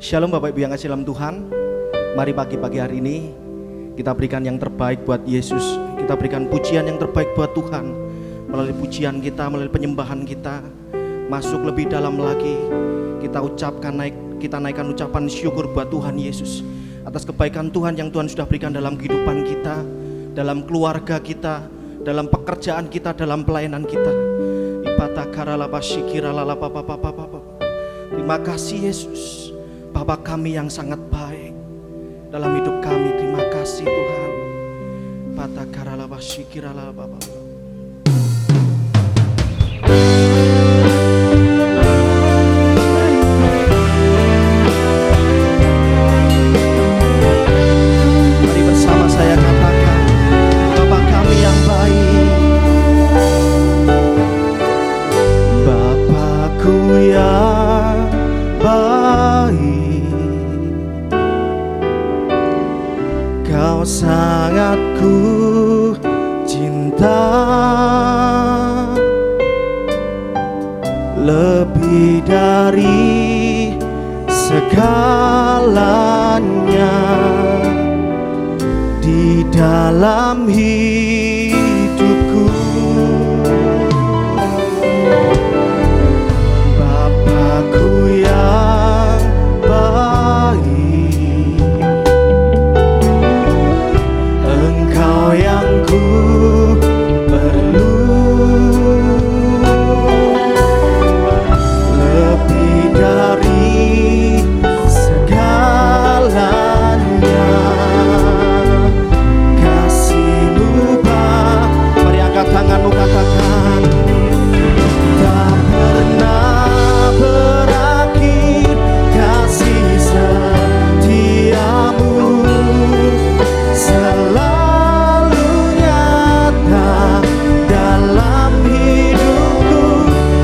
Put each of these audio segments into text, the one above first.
Shalom Bapak Ibu yang kasih dalam Tuhan. Mari pagi hari ini kita berikan yang terbaik buat Yesus. Kita berikan pujian yang terbaik buat Tuhan. Melalui pujian kita, melalui penyembahan kita, masuk lebih dalam lagi. Kita naikkan ucapan syukur buat Tuhan Yesus atas kebaikan Tuhan yang Tuhan sudah berikan dalam kehidupan kita, dalam keluarga kita, dalam pekerjaan kita, dalam pelayanan kita. Terima kasih Yesus, Bapa kami yang sangat baik dalam hidup kami. Terima kasih Tuhan. Mari bersama saya katakan, Bapa kami yang baik. Bapakku yang baik, Kau sangat ku cinta, lebih dari segalanya di dalam hidupku. Bapakku yang baik, Engkau yang ku perlu, lebih dari segalanya kasih-Mu, Bapa. Mari angkat tanganmu, katakan, tak pernah berakhir kasih setiamu, selalu nyata dalam hidupku.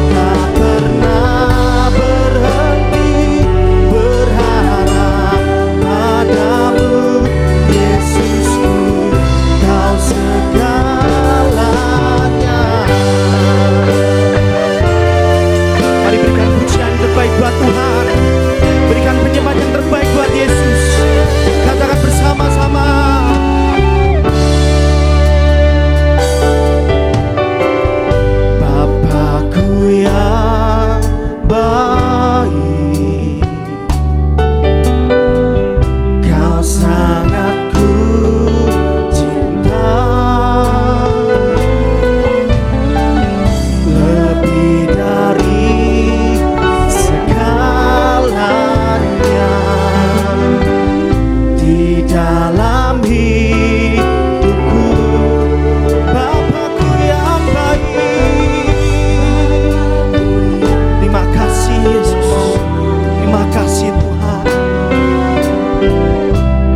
Tak pernah berhenti berharap padamu, Yesusku, Kau segalanya. Mari berikan pujian terbaik buat Tuhan, berikan penyembahan yang terbaik buat Yesus. Katakan bersama-sama, Bapakku yang baik, Kau sangat ku cinta, lebih dari segalanya di dalam hidupku. Bapakku yang baik, terima kasih Yesus, terima kasih Tuhan.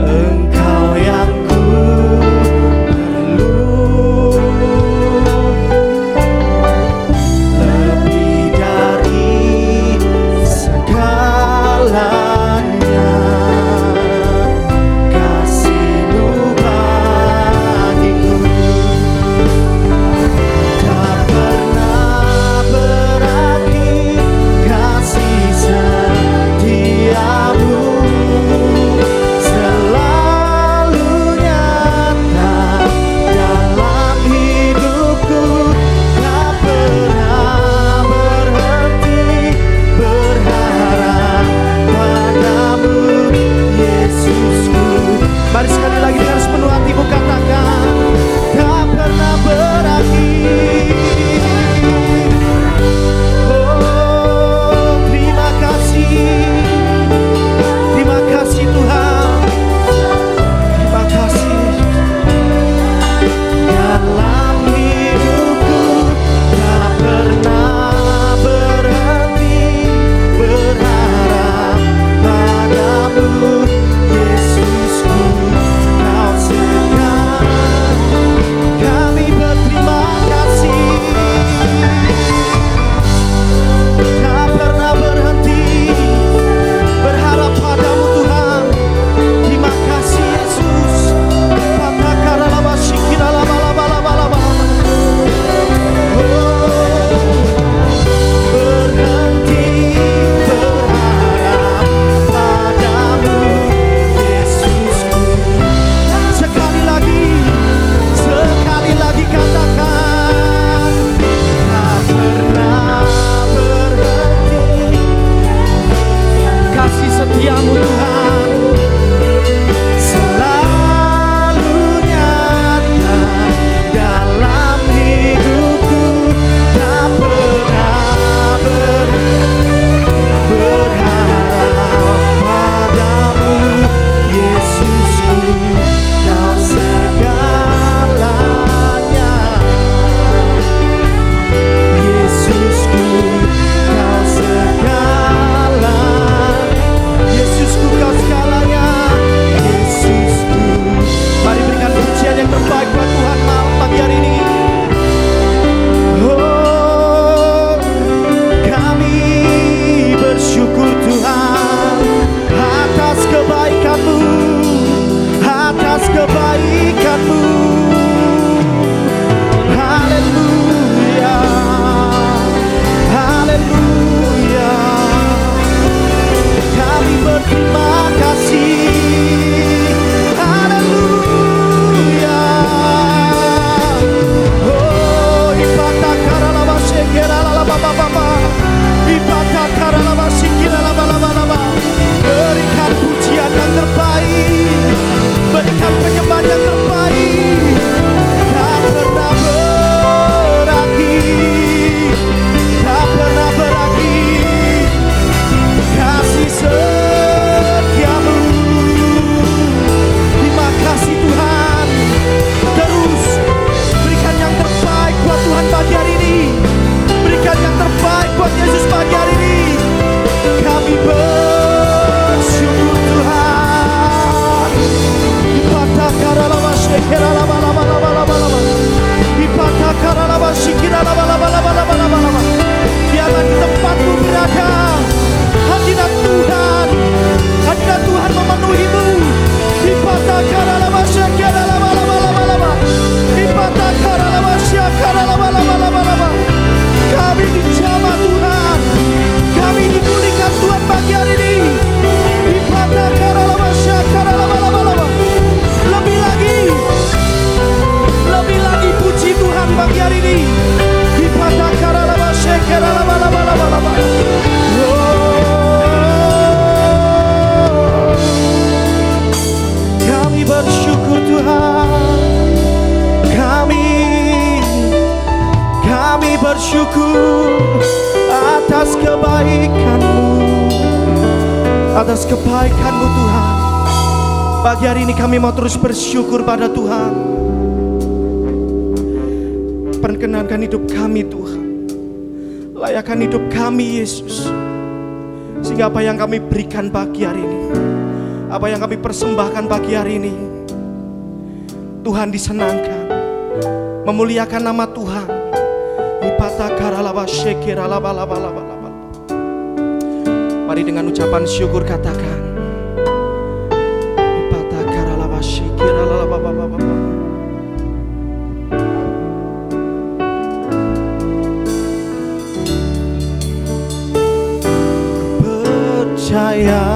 Engkau yang ku perlu, lebih dari segalanya kasih-Mu, bersyukur atas kebaikan-Mu, atas kebaikan-Mu Tuhan. Pagi hari ini kami mau terus bersyukur pada Tuhan. Perkenankan hidup kami Tuhan, layakkan hidup kami Yesus, sehingga apa yang kami berikan pagi hari ini, apa yang kami persembahkan pagi hari ini, Tuhan disenangkan, memuliakan nama Tuhan. Mari dengan ucapan syukur katakan, percaya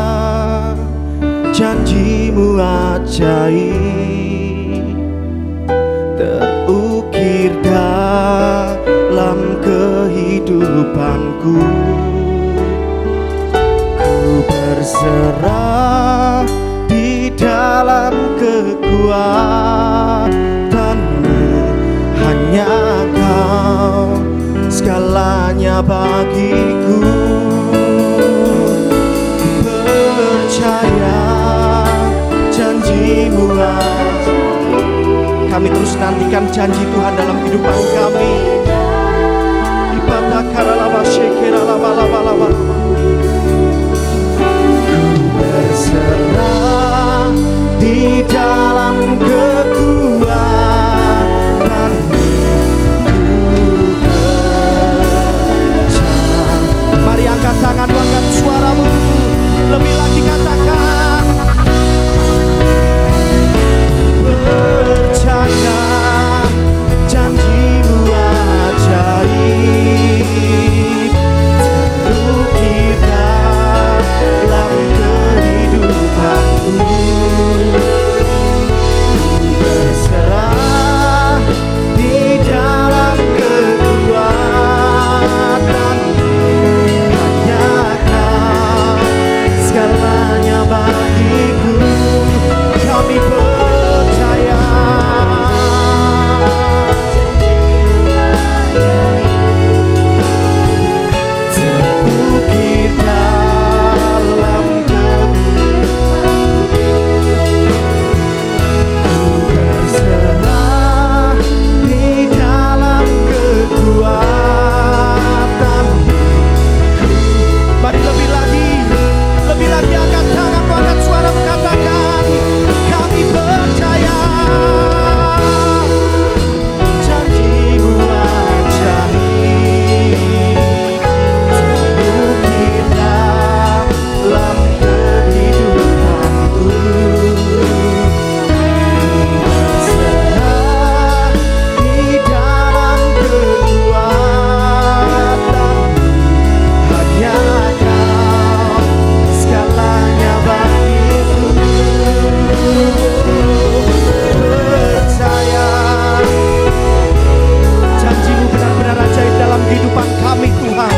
janji-Mu ajaib, terukir dalam kehidupanku. Ku berserah di dalam kekuatan-Mu, hanya Kau segalanya bagiku. Percaya janji-Mu ajaib. Kami terus nantikan janji Tuhan dalam kehidupan kami. Ku berserah di dalam kekuatan-Mu. Mari angkat tangan, angkat suaramu, lebih lagi katakan, percaya janji-Mu ajaib, terukir dalam kehidupanku. Berserah di dalam kekuatan, hanya Kau segalanya bagiku. Kami percaya terukir dalam berserah di dalam kekuatan. Mari lebih lagi angkat tangan, angkat suara, katakan, kami percaya janji-Mu ajaib, terukir dalam kehidupanku. Berserah di dalam kekuatan, hanya Kau segalanya bagiku. Percaya janji-Mu benar-benar ajaib dalam kehidupan kami Tuhan.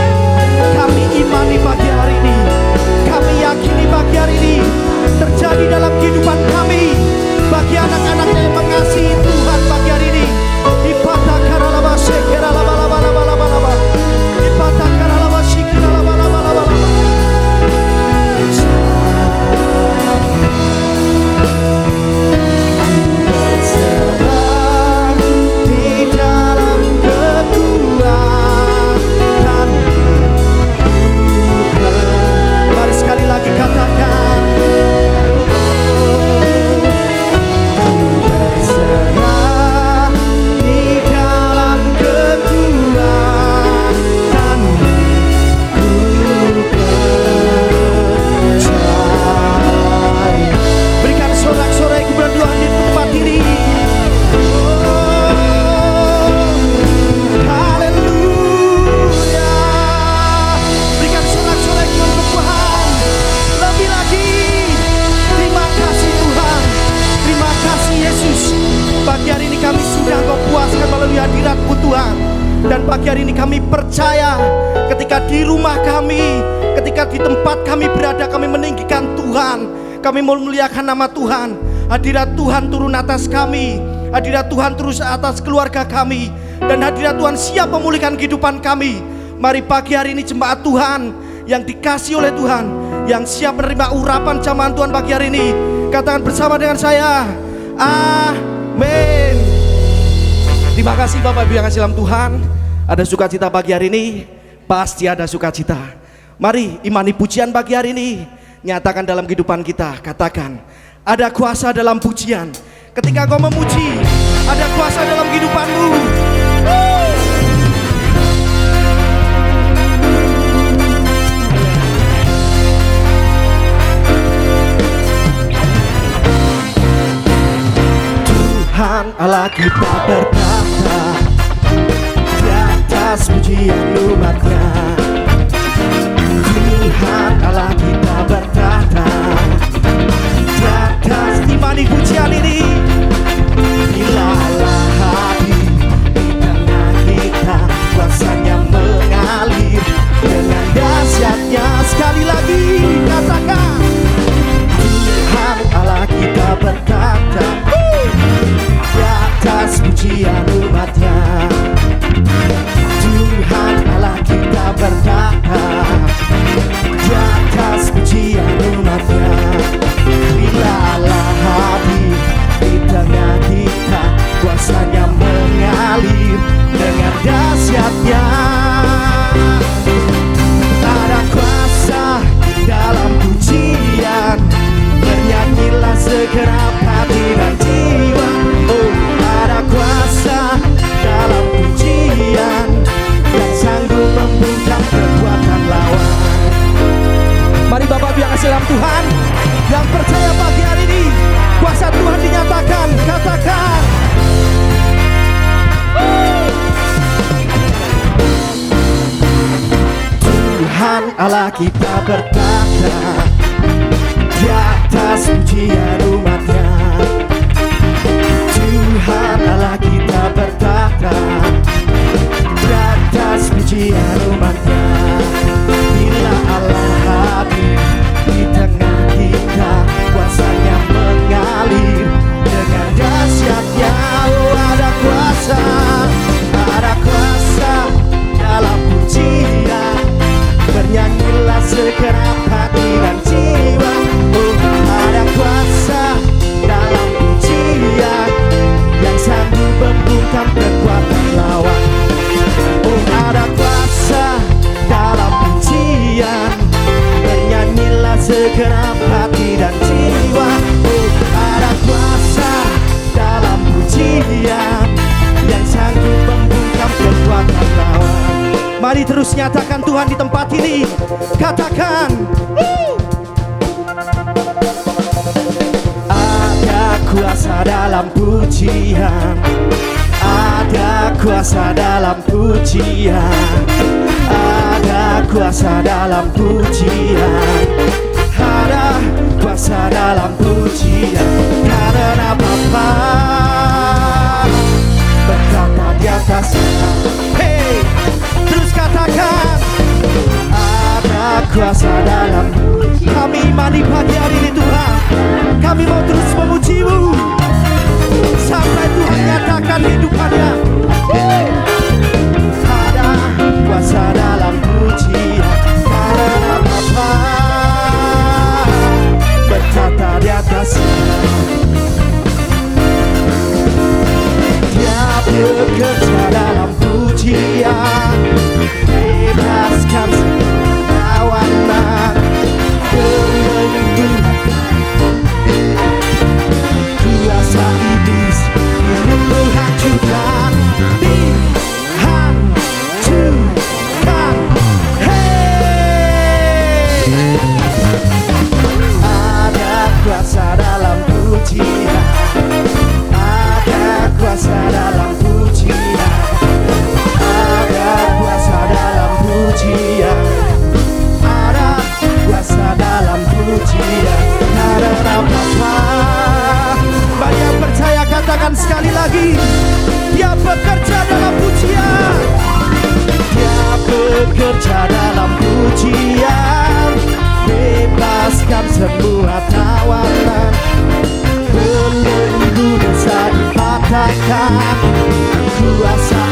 Kami imani pagi hari ini, kami yakini pagi hari ini terjadi dalam kehidupan kami. Bagi anak-anaknya yang mengasihi Tuhan pagi hari ini, di dalam kekuatan. Mari sekali lagi katakan, berserah di dalam kekuatan. Ku percaya. Berikan sorak-sorai kepada Tuhan di tempat ini. Haleluya. Berikan sorak-sorai untuk Tuhan. Lebih lagi, terima kasih Tuhan, terima kasih Yesus. Pagi hari ini kami sudah Kau puaskan melalui hadirat-Mu Tuhan. Dan pagi hari ini kami percaya, ketika di rumah kami, ketika di tempat kami berada, kami meninggikan Tuhan, kami memuliakan nama Tuhan. Hadirat Tuhan turun atas kami, hadirat Tuhan terus atas keluarga kami, Dan hadirat Tuhan siap memulihkan kehidupan kami. Mari pagi hari ini jemaat Tuhan yang dikasih oleh Tuhan, yang siap menerima urapan jamahan Tuhan pagi hari ini, katakan bersama dengan saya, amin. Terima kasih Bapak Ibu yang kasih dalam Tuhan. Ada sukacita pagi hari ini, pasti ada sukacita. Mari imani pujian pagi hari ini, nyatakan dalam kehidupan kita. Katakan, ada kuasa dalam pujian. Ketika kau memuji, ada kuasa dalam kehidupanmu. Tuhan Allah kita berkata di atas pujian umatnya. Tuhan Allah kita berkata di atas imani pujian ini. Bila Allah hadir di tengah kita, kuasanya mengalir dengan dahsyatnya. Sekali lagi katakan, Tuhan Allah kita berkata di atas pujian umatnya. Tuhan Allah kita berkata di atas pujian umatnya. Bila Allah hadir di tengah kita, kuasanya mengalir dengan dahsyatnya. Ada kuasa dalam pujian, bernyanyilah segenap hati dan jiwa. Oh, ada kuasa dalam pujian yang sanggup membungkam kekuatan lawan. Mari Bapak Ibu yang kasih dalam Tuhan, yang percaya pagi hari ini kuasa Tuhan dinyatakan, katakan, Tuhan Allah kita berkata di atas pujian umatnya. Tuhan Allah kita berkata di atas pujian umatnya. Bila Allah hadir di tengah kita, kuasanya mengalir dengan dahsyatnya. Oh, ada kuasa dalam pujian, bernyanyilah segenap hati dan jiwa. Oh, ada kuasa dalam pujian yang sanggup membungkam kekuatan lawan. Oh, ada kuasa dalam pujian, bernyanyilah segenap hati dan jiwa. Oh, ada kuasa dalam pujian yang sanggup membungkam kekuatan lawan. Mari terus nyatakan Tuhan di tempat ini. Katakan, ada kuasa dalam pujian, ada kuasa dalam pujian, ada kuasa dalam pujian, ada kuasa dalam pujian. Karena Bapa berkata di atas. Hey, terus katakan, ada kuasa dalam. Kami imani pagi hari ini Tuhan, kami mau terus memuji-Mu sampai Tuhan nyatakan hidupannya. Ada kuasa dalam pujian, karena Bapa berkata di atas. Dia bekerja dalam pujian, bebaskan tawanan, belenggu kuasa iblis yang menghancurkan, dihancurkan. Hey, ada kuasa dalam pujian, ada kuasa dalam pujian, ada kuasa dalam pujian, ada kuasa dalam pujian. Karena Bapa, banyak percaya, katakan sekali lagi, Dia bekerja dalam pujian, Dia bekerja dalam pujian, bebaskan semua tawanan, belenggu dosa dipatahkan, kuasa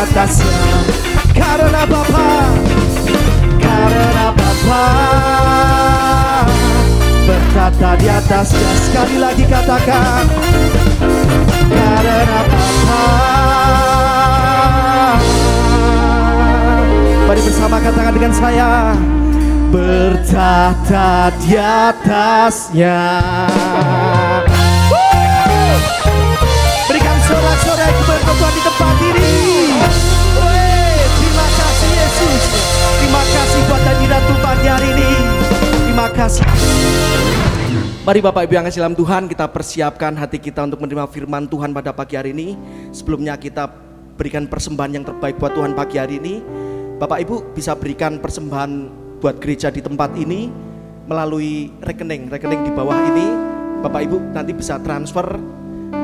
atasnya. Karena Bapa bertata di atasnya. Sekali lagi katakan, karena Bapa. Mari bersama katakan dengan saya, bertata di atasnya. Berikan sorak-sorai kepada Tuhan di tempat ini. Terima kasih Yesus. Terima kasih buat hadirat Tuhan hari ini. Terima kasih. Mari Bapak Ibu yang kasih dalam Tuhan, kita persiapkan hati kita untuk menerima firman Tuhan pada pagi hari ini. Sebelumnya kita berikan persembahan yang terbaik buat Tuhan pagi hari ini. Bapak Ibu bisa berikan persembahan buat gereja di tempat ini melalui rekening di bawah ini. Bapak Ibu nanti bisa transfer,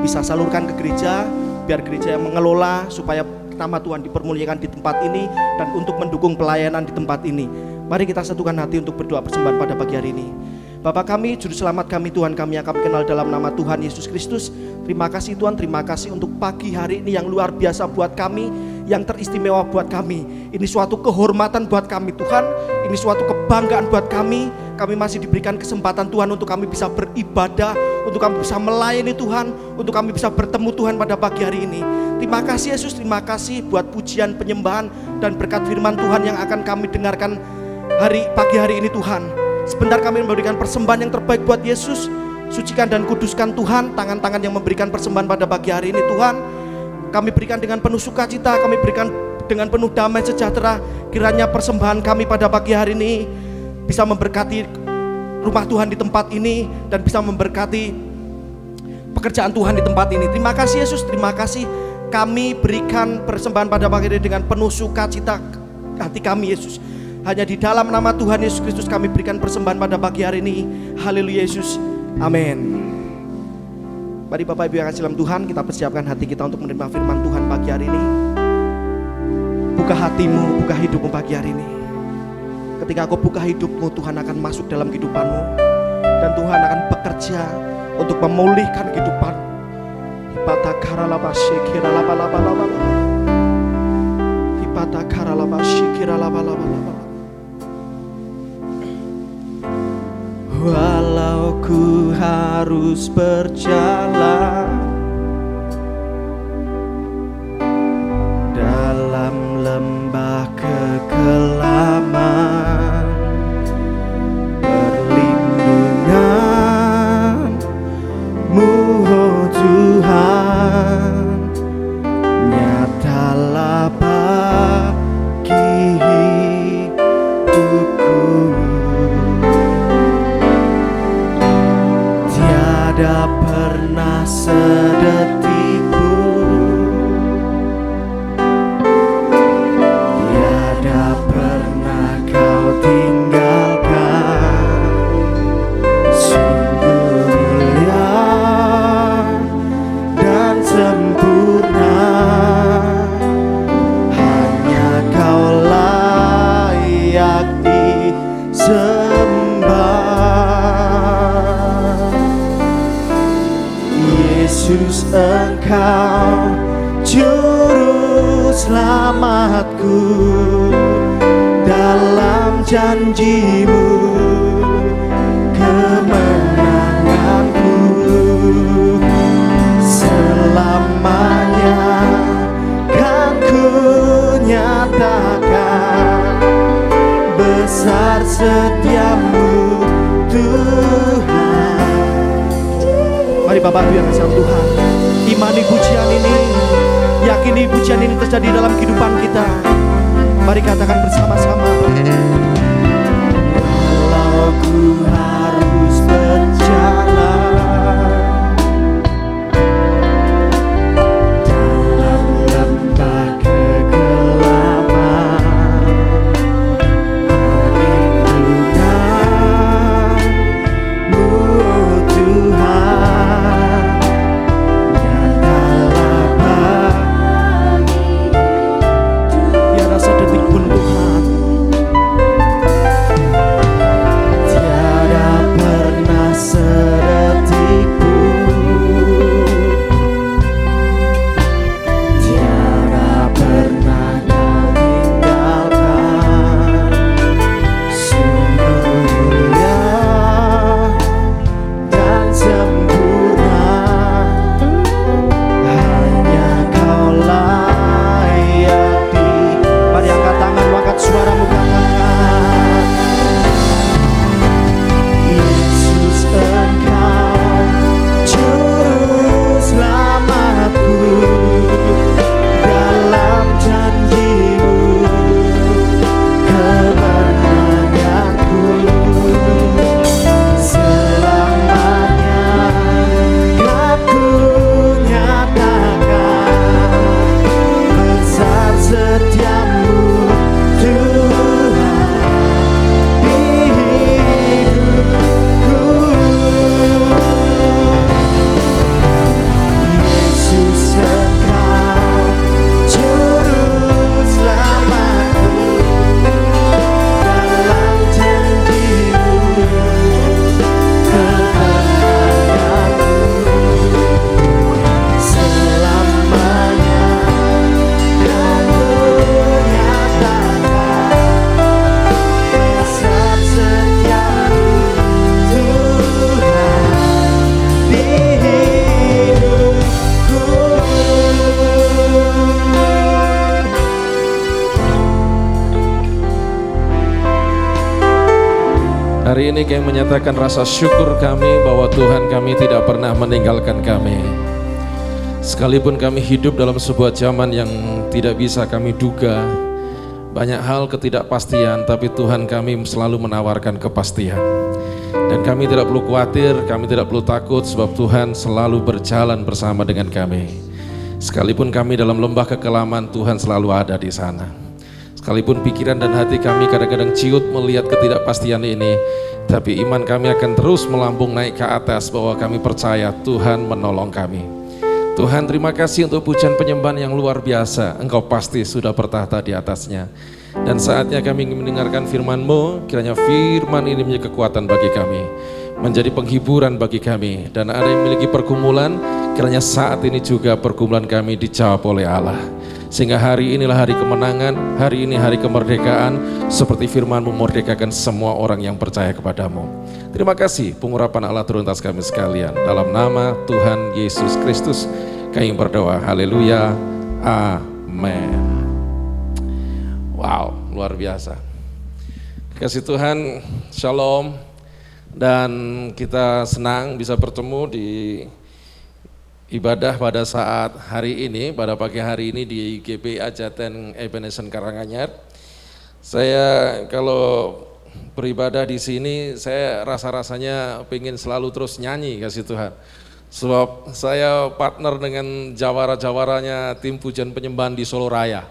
bisa salurkan ke gereja, biar gereja yang mengelola supaya nama Tuhan dipermuliakan di tempat ini dan untuk mendukung pelayanan di tempat ini. Mari kita satukan hati untuk berdoa persembahan pada pagi hari ini. Bapa kami, Juru Selamat kami, Tuhan kami yang kami kenal dalam nama Tuhan Yesus Kristus. Terima kasih Tuhan, terima kasih untuk pagi hari ini yang luar biasa buat kami, yang teristimewa buat kami. Ini suatu kehormatan buat kami Tuhan, ini suatu kebanggaan buat kami. Kami masih diberikan kesempatan Tuhan untuk kami bisa beribadah, untuk kami bisa melayani Tuhan, untuk kami bisa bertemu Tuhan pada pagi hari ini. Terima kasih Yesus, terima kasih buat pujian, penyembahan, dan berkat firman Tuhan yang akan kami dengarkan pagi hari ini Tuhan. Sebentar kami memberikan persembahan yang terbaik buat Yesus. Sucikan dan kuduskan Tuhan tangan-tangan yang memberikan persembahan pada pagi hari ini Tuhan. Kami berikan dengan penuh sukacita, kami berikan dengan penuh damai sejahtera. Kiranya persembahan kami pada pagi hari ini bisa memberkati rumah Tuhan di tempat ini dan bisa memberkati pekerjaan Tuhan di tempat ini. Terima kasih Yesus, terima kasih. Kami berikan persembahan pada pagi ini dengan penuh sukacita hati kami Yesus. Hanya di dalam nama Tuhan Yesus Kristus kami berikan persembahan pada pagi hari ini. Haleluya Yesus, amin. Mari Bapak Ibu yang kasih dalam Tuhan, kita persiapkan hati kita untuk menerima firman Tuhan pagi hari ini. Buka hatimu, buka hidupmu pagi hari ini. Ketika kau buka hidupmu, Tuhan akan masuk dalam kehidupanmu, dan Tuhan akan bekerja untuk memulihkan kehidupan. Walau ku harus berjalan dalam lembah kekelaman, perlindungan-Mu oh Tuhan, nyatalah bagi hidupku. Tiada pernah sedetik pun, tiada pernah Kau tinggalkan. Sungguh mulia dan sempurna, hanya Kau layak disembah. Yesus, Engkau juru selamatku, dalam janji-Mu kemenanganku. Selamanya kan ku nyatakan besar setia-Mu Tuhan. Mari Bapak Ibu yang kasih Tuhan, imani pujian ini, yakini pujian ini terjadi dalam kehidupan kita. Mari katakan bersama-sama. Walau ku harus berjalan dalam lembah kegelapan, perlindungan-Mu oh Tuhan, nyatalah bagi tiada sedetik pun Tuhan, tiada hari ini kami menyatakan rasa syukur kami bahwa Tuhan kami tidak pernah meninggalkan kami. Sekalipun kami hidup dalam sebuah zaman yang tidak bisa kami duga, banyak hal ketidakpastian, tapi Tuhan kami selalu menawarkan kepastian. Dan kami tidak perlu khawatir, kami tidak perlu takut, sebab Tuhan selalu berjalan bersama dengan kami. Sekalipun kami dalam lembah kekelaman, Tuhan selalu ada di sana. Sekalipun pikiran dan hati kami kadang-kadang ciut melihat ketidakpastian ini, tapi iman kami akan terus melambung naik ke atas bahwa kami percaya Tuhan menolong kami. Tuhan, terima kasih untuk pujian penyembahan yang luar biasa. Engkau pasti sudah bertahta di atasnya. Dan saatnya kami ingin mendengarkan firman-Mu, kiranya firman ini menjadi kekuatan bagi kami, menjadi penghiburan bagi kami. Dan ada yang memiliki pergumulan, kiranya saat ini juga pergumulan kami dijawab oleh Allah. Sehingga hari inilah hari kemenangan, hari ini hari kemerdekaan, seperti firman-Mu memerdekakan semua orang yang percaya kepadamu. Terima kasih pengurapan Allah turun atas kami sekalian. Dalam nama Tuhan Yesus Kristus kami berdoa. Haleluya. Amin. Wow, luar biasa. Kasih Tuhan, shalom. Dan kita senang bisa bertemu di ibadah pada saat hari ini, pada pagi hari ini di GBA Jaten Ebenezer Karanganyar. Saya kalau beribadah di sini, saya rasa-rasanya pengen selalu terus nyanyi, kasih Tuhan. Sebab saya partner dengan jawara-jawaranya tim pujian penyembahan di Solo Raya.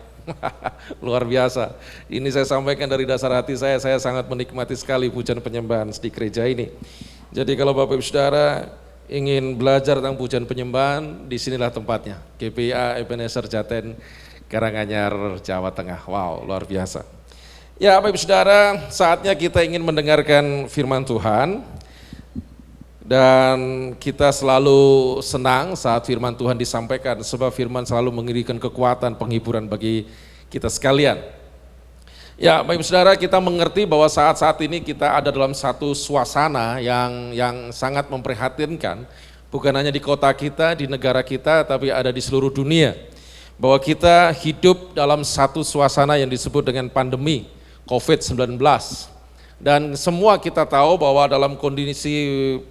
Luar biasa. Ini saya sampaikan dari dasar hati saya sangat menikmati sekali pujian penyembahan di gereja ini. Jadi kalau Bapak Ibu Saudara ingin belajar tentang pujian penyembahan, disinilah tempatnya. GPA Ebenezer Jaten Karanganyar, Jawa Tengah. Wow, luar biasa. Ya Bapak Ibu Saudara, saatnya kita ingin mendengarkan firman Tuhan. Dan kita selalu senang saat firman Tuhan disampaikan, sebab firman selalu mengirimkan kekuatan, penghiburan bagi kita sekalian. Ya Bapak Ibu Saudara, kita mengerti bahwa saat-saat ini kita ada dalam satu suasana yang sangat memprihatinkan, bukan hanya di kota kita, di negara kita, tapi ada di seluruh dunia. Bahwa kita hidup dalam satu suasana yang disebut dengan pandemi COVID-19. Dan semua kita tahu bahwa dalam kondisi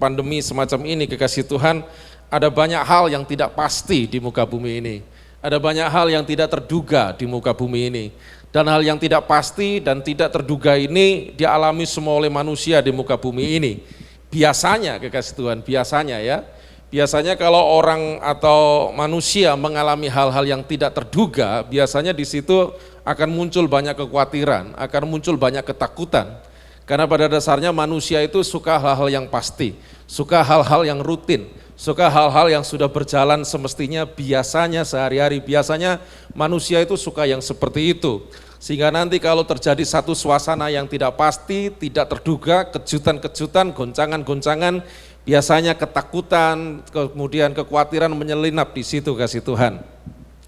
pandemi semacam ini, kekasih Tuhan, ada banyak hal yang tidak pasti di muka bumi ini. Ada banyak hal yang tidak terduga di muka bumi ini. Dan hal yang tidak pasti dan tidak terduga ini dialami semua oleh manusia di muka bumi ini. Biasanya, kekasih Tuhan, biasanya kalau orang atau manusia mengalami hal-hal yang tidak terduga, biasanya di situ akan muncul banyak kekhawatiran, akan muncul banyak ketakutan. Karena pada dasarnya manusia itu suka hal-hal yang pasti, suka hal-hal yang rutin, suka hal-hal yang sudah berjalan semestinya biasanya sehari-hari. Biasanya manusia itu suka yang seperti itu. Sehingga nanti kalau terjadi satu suasana yang tidak pasti, tidak terduga, kejutan-kejutan, goncangan-goncangan, biasanya ketakutan, kemudian kekhawatiran menyelinap di situ, kasih Tuhan.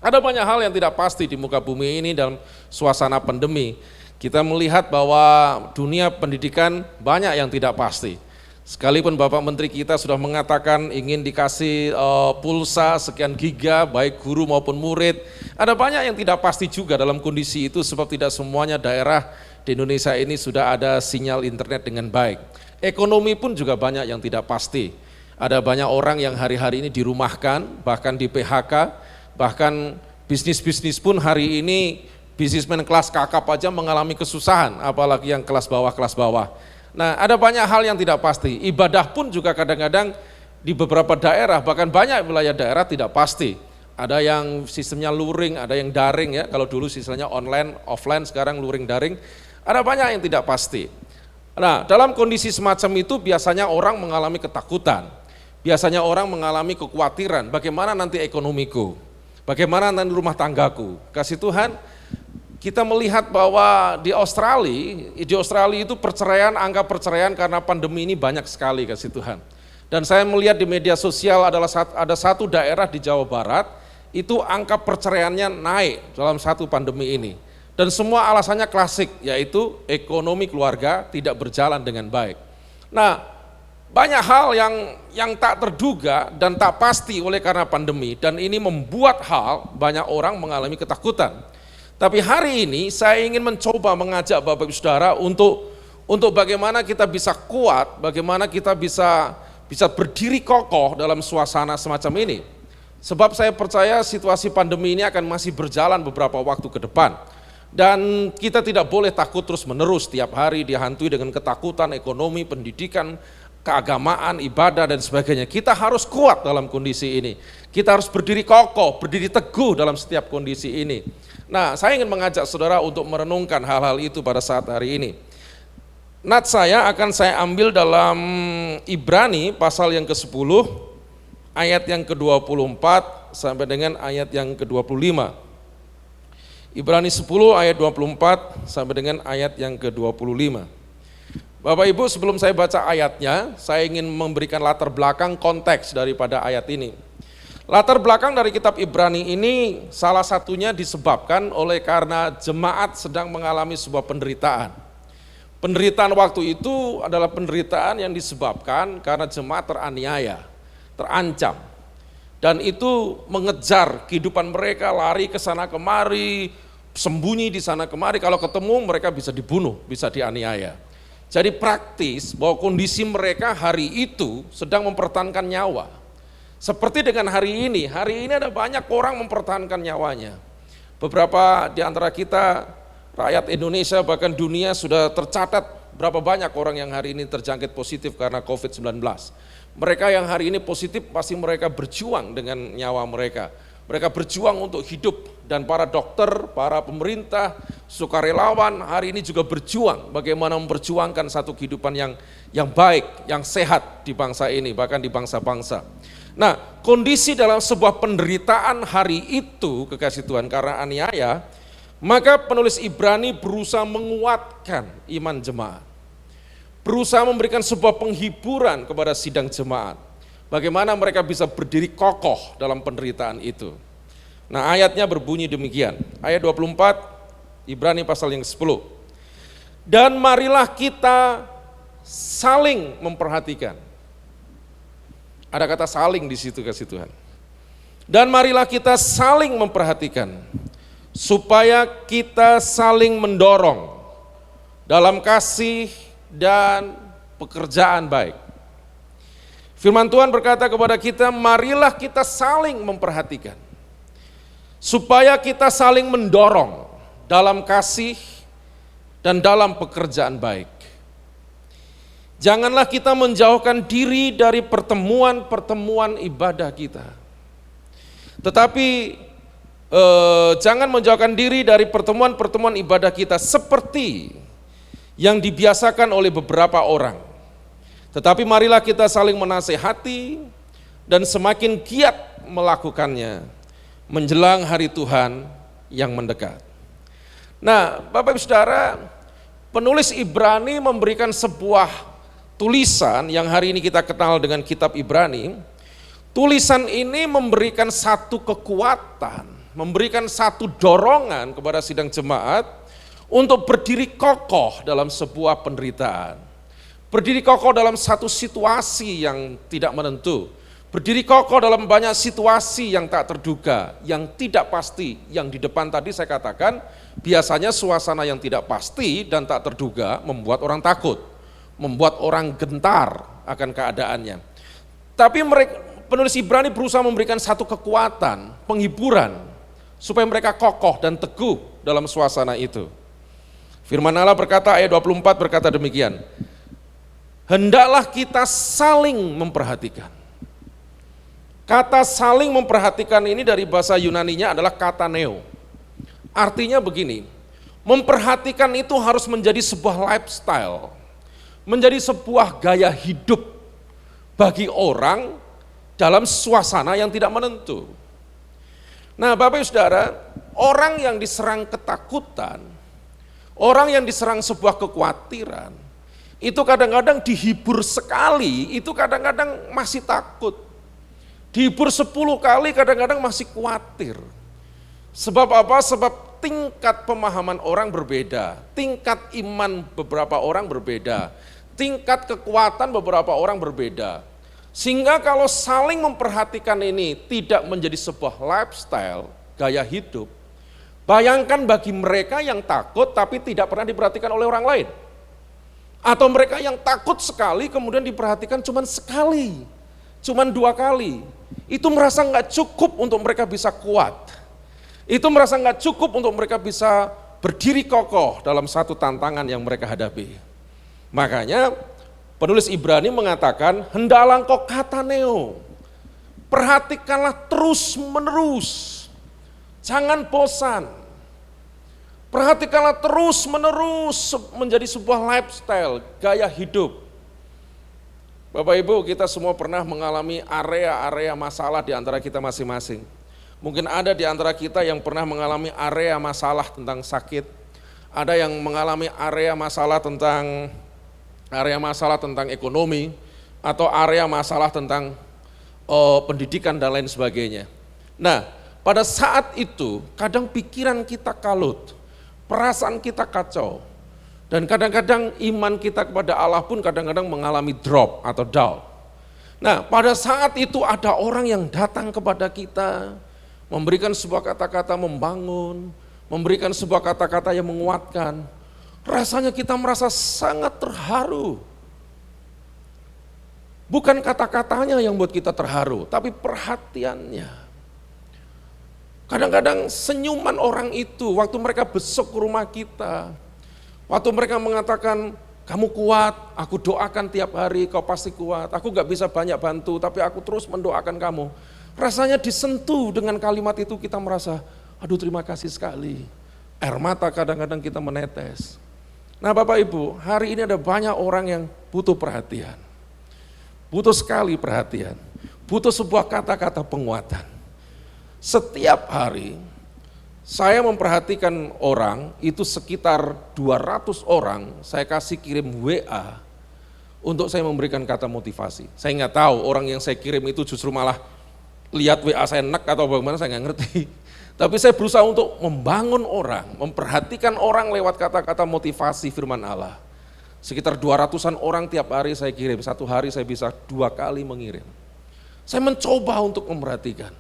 Ada banyak hal yang tidak pasti di muka bumi ini dalam suasana pandemi. Kita melihat bahwa dunia pendidikan banyak yang tidak pasti. Sekalipun Bapak Menteri kita sudah mengatakan ingin dikasih pulsa sekian giga, baik guru maupun murid. Ada banyak yang tidak pasti juga dalam kondisi itu, sebab tidak semuanya daerah di Indonesia ini sudah ada sinyal internet dengan baik. Ekonomi pun juga banyak yang tidak pasti. Ada banyak orang yang hari-hari ini dirumahkan, bahkan di PHK, bahkan bisnis-bisnis pun hari ini bisnismen kelas kakap aja mengalami kesusahan, apalagi yang kelas bawah. Nah, ada banyak hal yang tidak pasti. Ibadah pun juga kadang-kadang di beberapa daerah, bahkan banyak wilayah daerah tidak pasti. Ada yang sistemnya luring, ada yang daring ya. Kalau dulu sistemnya online, offline, sekarang luring daring. Ada banyak yang tidak pasti. Nah, dalam kondisi semacam itu biasanya orang mengalami ketakutan. Biasanya orang mengalami kekhawatiran, bagaimana nanti ekonomiku? Bagaimana nanti rumah tanggaku? Kasih Tuhan, kita melihat bahwa di Australia itu angka perceraian karena pandemi ini banyak sekali, kasih Tuhan. Dan saya melihat di media sosial ada satu daerah di Jawa Barat, itu angka perceraiannya naik dalam satu pandemi ini. Dan semua alasannya klasik, yaitu ekonomi keluarga tidak berjalan dengan baik. Nah, banyak hal yang tak terduga dan tak pasti oleh karena pandemi, dan ini membuat banyak orang mengalami ketakutan. Tapi hari ini saya ingin mencoba mengajak Bapak Ibu Saudara untuk untuk bagaimana kita bisa kuat, bagaimana kita bisa berdiri kokoh dalam suasana semacam ini. Sebab saya percaya situasi pandemi ini akan masih berjalan beberapa waktu ke depan. Dan kita tidak boleh takut terus menerus, tiap hari dihantui dengan ketakutan, ekonomi, pendidikan, keagamaan, ibadah dan sebagainya. Kita harus kuat dalam kondisi ini. Kita harus berdiri kokoh, berdiri teguh dalam setiap kondisi ini. Nah, saya ingin mengajak saudara untuk merenungkan hal-hal itu pada saat hari ini. Nats saya akan saya ambil dalam Ibrani pasal yang ke-10, ayat yang ke-24 sampai dengan ayat yang ke-25. Ibrani 10 ayat 24 sampai dengan ayat yang ke-25. Bapak Ibu, sebelum saya baca ayatnya, saya ingin memberikan latar belakang konteks daripada ayat ini. Latar belakang dari kitab Ibrani ini salah satunya disebabkan oleh karena jemaat sedang mengalami sebuah penderitaan. Penderitaan waktu itu adalah penderitaan yang disebabkan karena jemaat teraniaya, terancam. Dan itu mengejar kehidupan mereka, lari ke sana kemari, sembunyi di sana kemari, kalau ketemu mereka bisa dibunuh, bisa dianiaya. Jadi praktis bahwa kondisi mereka hari itu sedang mempertahankan nyawa. Seperti dengan hari ini ada banyak orang mempertahankan nyawanya. Beberapa di antara kita, rakyat Indonesia bahkan dunia sudah tercatat berapa banyak orang yang hari ini terjangkit positif karena COVID-19. Mereka yang hari ini positif pasti mereka berjuang dengan nyawa mereka. Mereka berjuang untuk hidup dan para dokter, para pemerintah, sukarelawan hari ini juga berjuang bagaimana memperjuangkan satu kehidupan yang baik, yang sehat di bangsa ini, bahkan di bangsa-bangsa. Nah, kondisi dalam sebuah penderitaan hari itu, kekasih Tuhan, karena aniaya, maka penulis Ibrani berusaha menguatkan iman jemaat. Berusaha memberikan sebuah penghiburan kepada sidang jemaat. Bagaimana mereka bisa berdiri kokoh dalam penderitaan itu. Nah, ayatnya berbunyi demikian. Ayat 24, Ibrani pasal yang 10. Dan marilah kita saling memperhatikan. Ada kata saling di situ, kasih Tuhan. Dan marilah kita saling memperhatikan, supaya kita saling mendorong dalam kasih dan pekerjaan baik. Firman Tuhan berkata kepada kita, marilah kita saling memperhatikan, supaya kita saling mendorong dalam kasih dan dalam pekerjaan baik. Janganlah kita menjauhkan diri dari pertemuan-pertemuan ibadah kita. Tetapi jangan menjauhkan diri dari pertemuan-pertemuan ibadah kita seperti yang dibiasakan oleh beberapa orang. Tetapi marilah kita saling menasehati dan semakin giat melakukannya menjelang hari Tuhan yang mendekat. Nah, Bapak Ibu Saudara, penulis Ibrani memberikan sebuah tulisan yang hari ini kita kenal dengan kitab Ibrani. Tulisan ini memberikan satu kekuatan, memberikan satu dorongan kepada sidang jemaat untuk berdiri kokoh dalam sebuah penderitaan. Berdiri kokoh dalam satu situasi yang tidak menentu. Berdiri kokoh dalam banyak situasi yang tak terduga, yang tidak pasti. Yang di depan tadi saya katakan, biasanya suasana yang tidak pasti dan tak terduga membuat orang takut, membuat orang gentar akan keadaannya. Tapi penulis Ibrani berusaha memberikan satu kekuatan, penghiburan, supaya mereka kokoh dan teguh dalam suasana itu. Firman Allah berkata, ayat 24 berkata demikian, hendaklah kita saling memperhatikan. Kata saling memperhatikan ini dari bahasa Yunaninya adalah kata neo. Artinya begini, memperhatikan itu harus menjadi sebuah lifestyle, menjadi sebuah gaya hidup bagi orang dalam suasana yang tidak menentu. Nah, Bapak Ibu Saudara, orang yang diserang ketakutan, orang yang diserang sebuah kekhawatiran, itu kadang-kadang dihibur sekali, itu kadang-kadang masih takut. Dihibur 10 kali kadang-kadang masih khawatir. Sebab apa? Sebab tingkat pemahaman orang berbeda, tingkat iman beberapa orang berbeda, tingkat kekuatan beberapa orang berbeda. Sehingga kalau saling memperhatikan ini tidak menjadi sebuah lifestyle, gaya hidup, bayangkan bagi mereka yang takut tapi tidak pernah diperhatikan oleh orang lain. Atau mereka yang takut sekali kemudian diperhatikan cuman sekali, cuman 2 kali. Itu merasa nggak cukup untuk mereka bisa kuat. Itu merasa nggak cukup untuk mereka bisa berdiri kokoh dalam satu tantangan yang mereka hadapi. Makanya penulis Ibrani mengatakan, hendaklah engkau kataneo, perhatikanlah terus menerus, jangan bosan. Perhatikanlah terus menerus menjadi sebuah lifestyle, gaya hidup. Bapak Ibu, kita semua pernah mengalami area-area masalah di antara kita masing-masing. Mungkin ada di antara kita yang pernah mengalami area masalah tentang sakit, ada yang mengalami area masalah tentang ekonomi, atau area masalah tentang pendidikan dan lain sebagainya. Nah, pada saat itu kadang pikiran kita kalut, perasaan kita kacau, dan kadang-kadang iman kita kepada Allah pun kadang-kadang mengalami drop atau down. Nah, pada saat itu ada orang yang datang kepada kita, memberikan sebuah kata-kata membangun, memberikan sebuah kata-kata yang menguatkan. Rasanya kita merasa sangat terharu. Bukan kata-katanya yang buat kita terharu, tapi perhatiannya. Kadang-kadang senyuman orang itu waktu mereka besok ke rumah kita, waktu mereka mengatakan, kamu kuat, aku doakan tiap hari, kau pasti kuat, aku gak bisa banyak bantu, tapi aku terus mendoakan kamu. Rasanya disentuh dengan kalimat itu kita merasa, aduh terima kasih sekali. Air mata kadang-kadang kita menetes. Nah Bapak Ibu, hari ini ada banyak orang yang butuh perhatian. Butuh sekali perhatian, butuh sebuah kata-kata penguatan. Setiap hari saya memperhatikan orang, itu sekitar 200 orang saya kasih kirim WA untuk saya memberikan kata motivasi. Saya nggak tahu orang yang saya kirim itu justru malah lihat WA saya enak atau bagaimana, saya nggak ngerti. Tapi saya berusaha untuk membangun orang, memperhatikan orang lewat kata-kata motivasi firman Allah. Sekitar 200-an orang tiap hari saya kirim, satu hari saya bisa 2 kali mengirim. Saya mencoba untuk memperhatikan.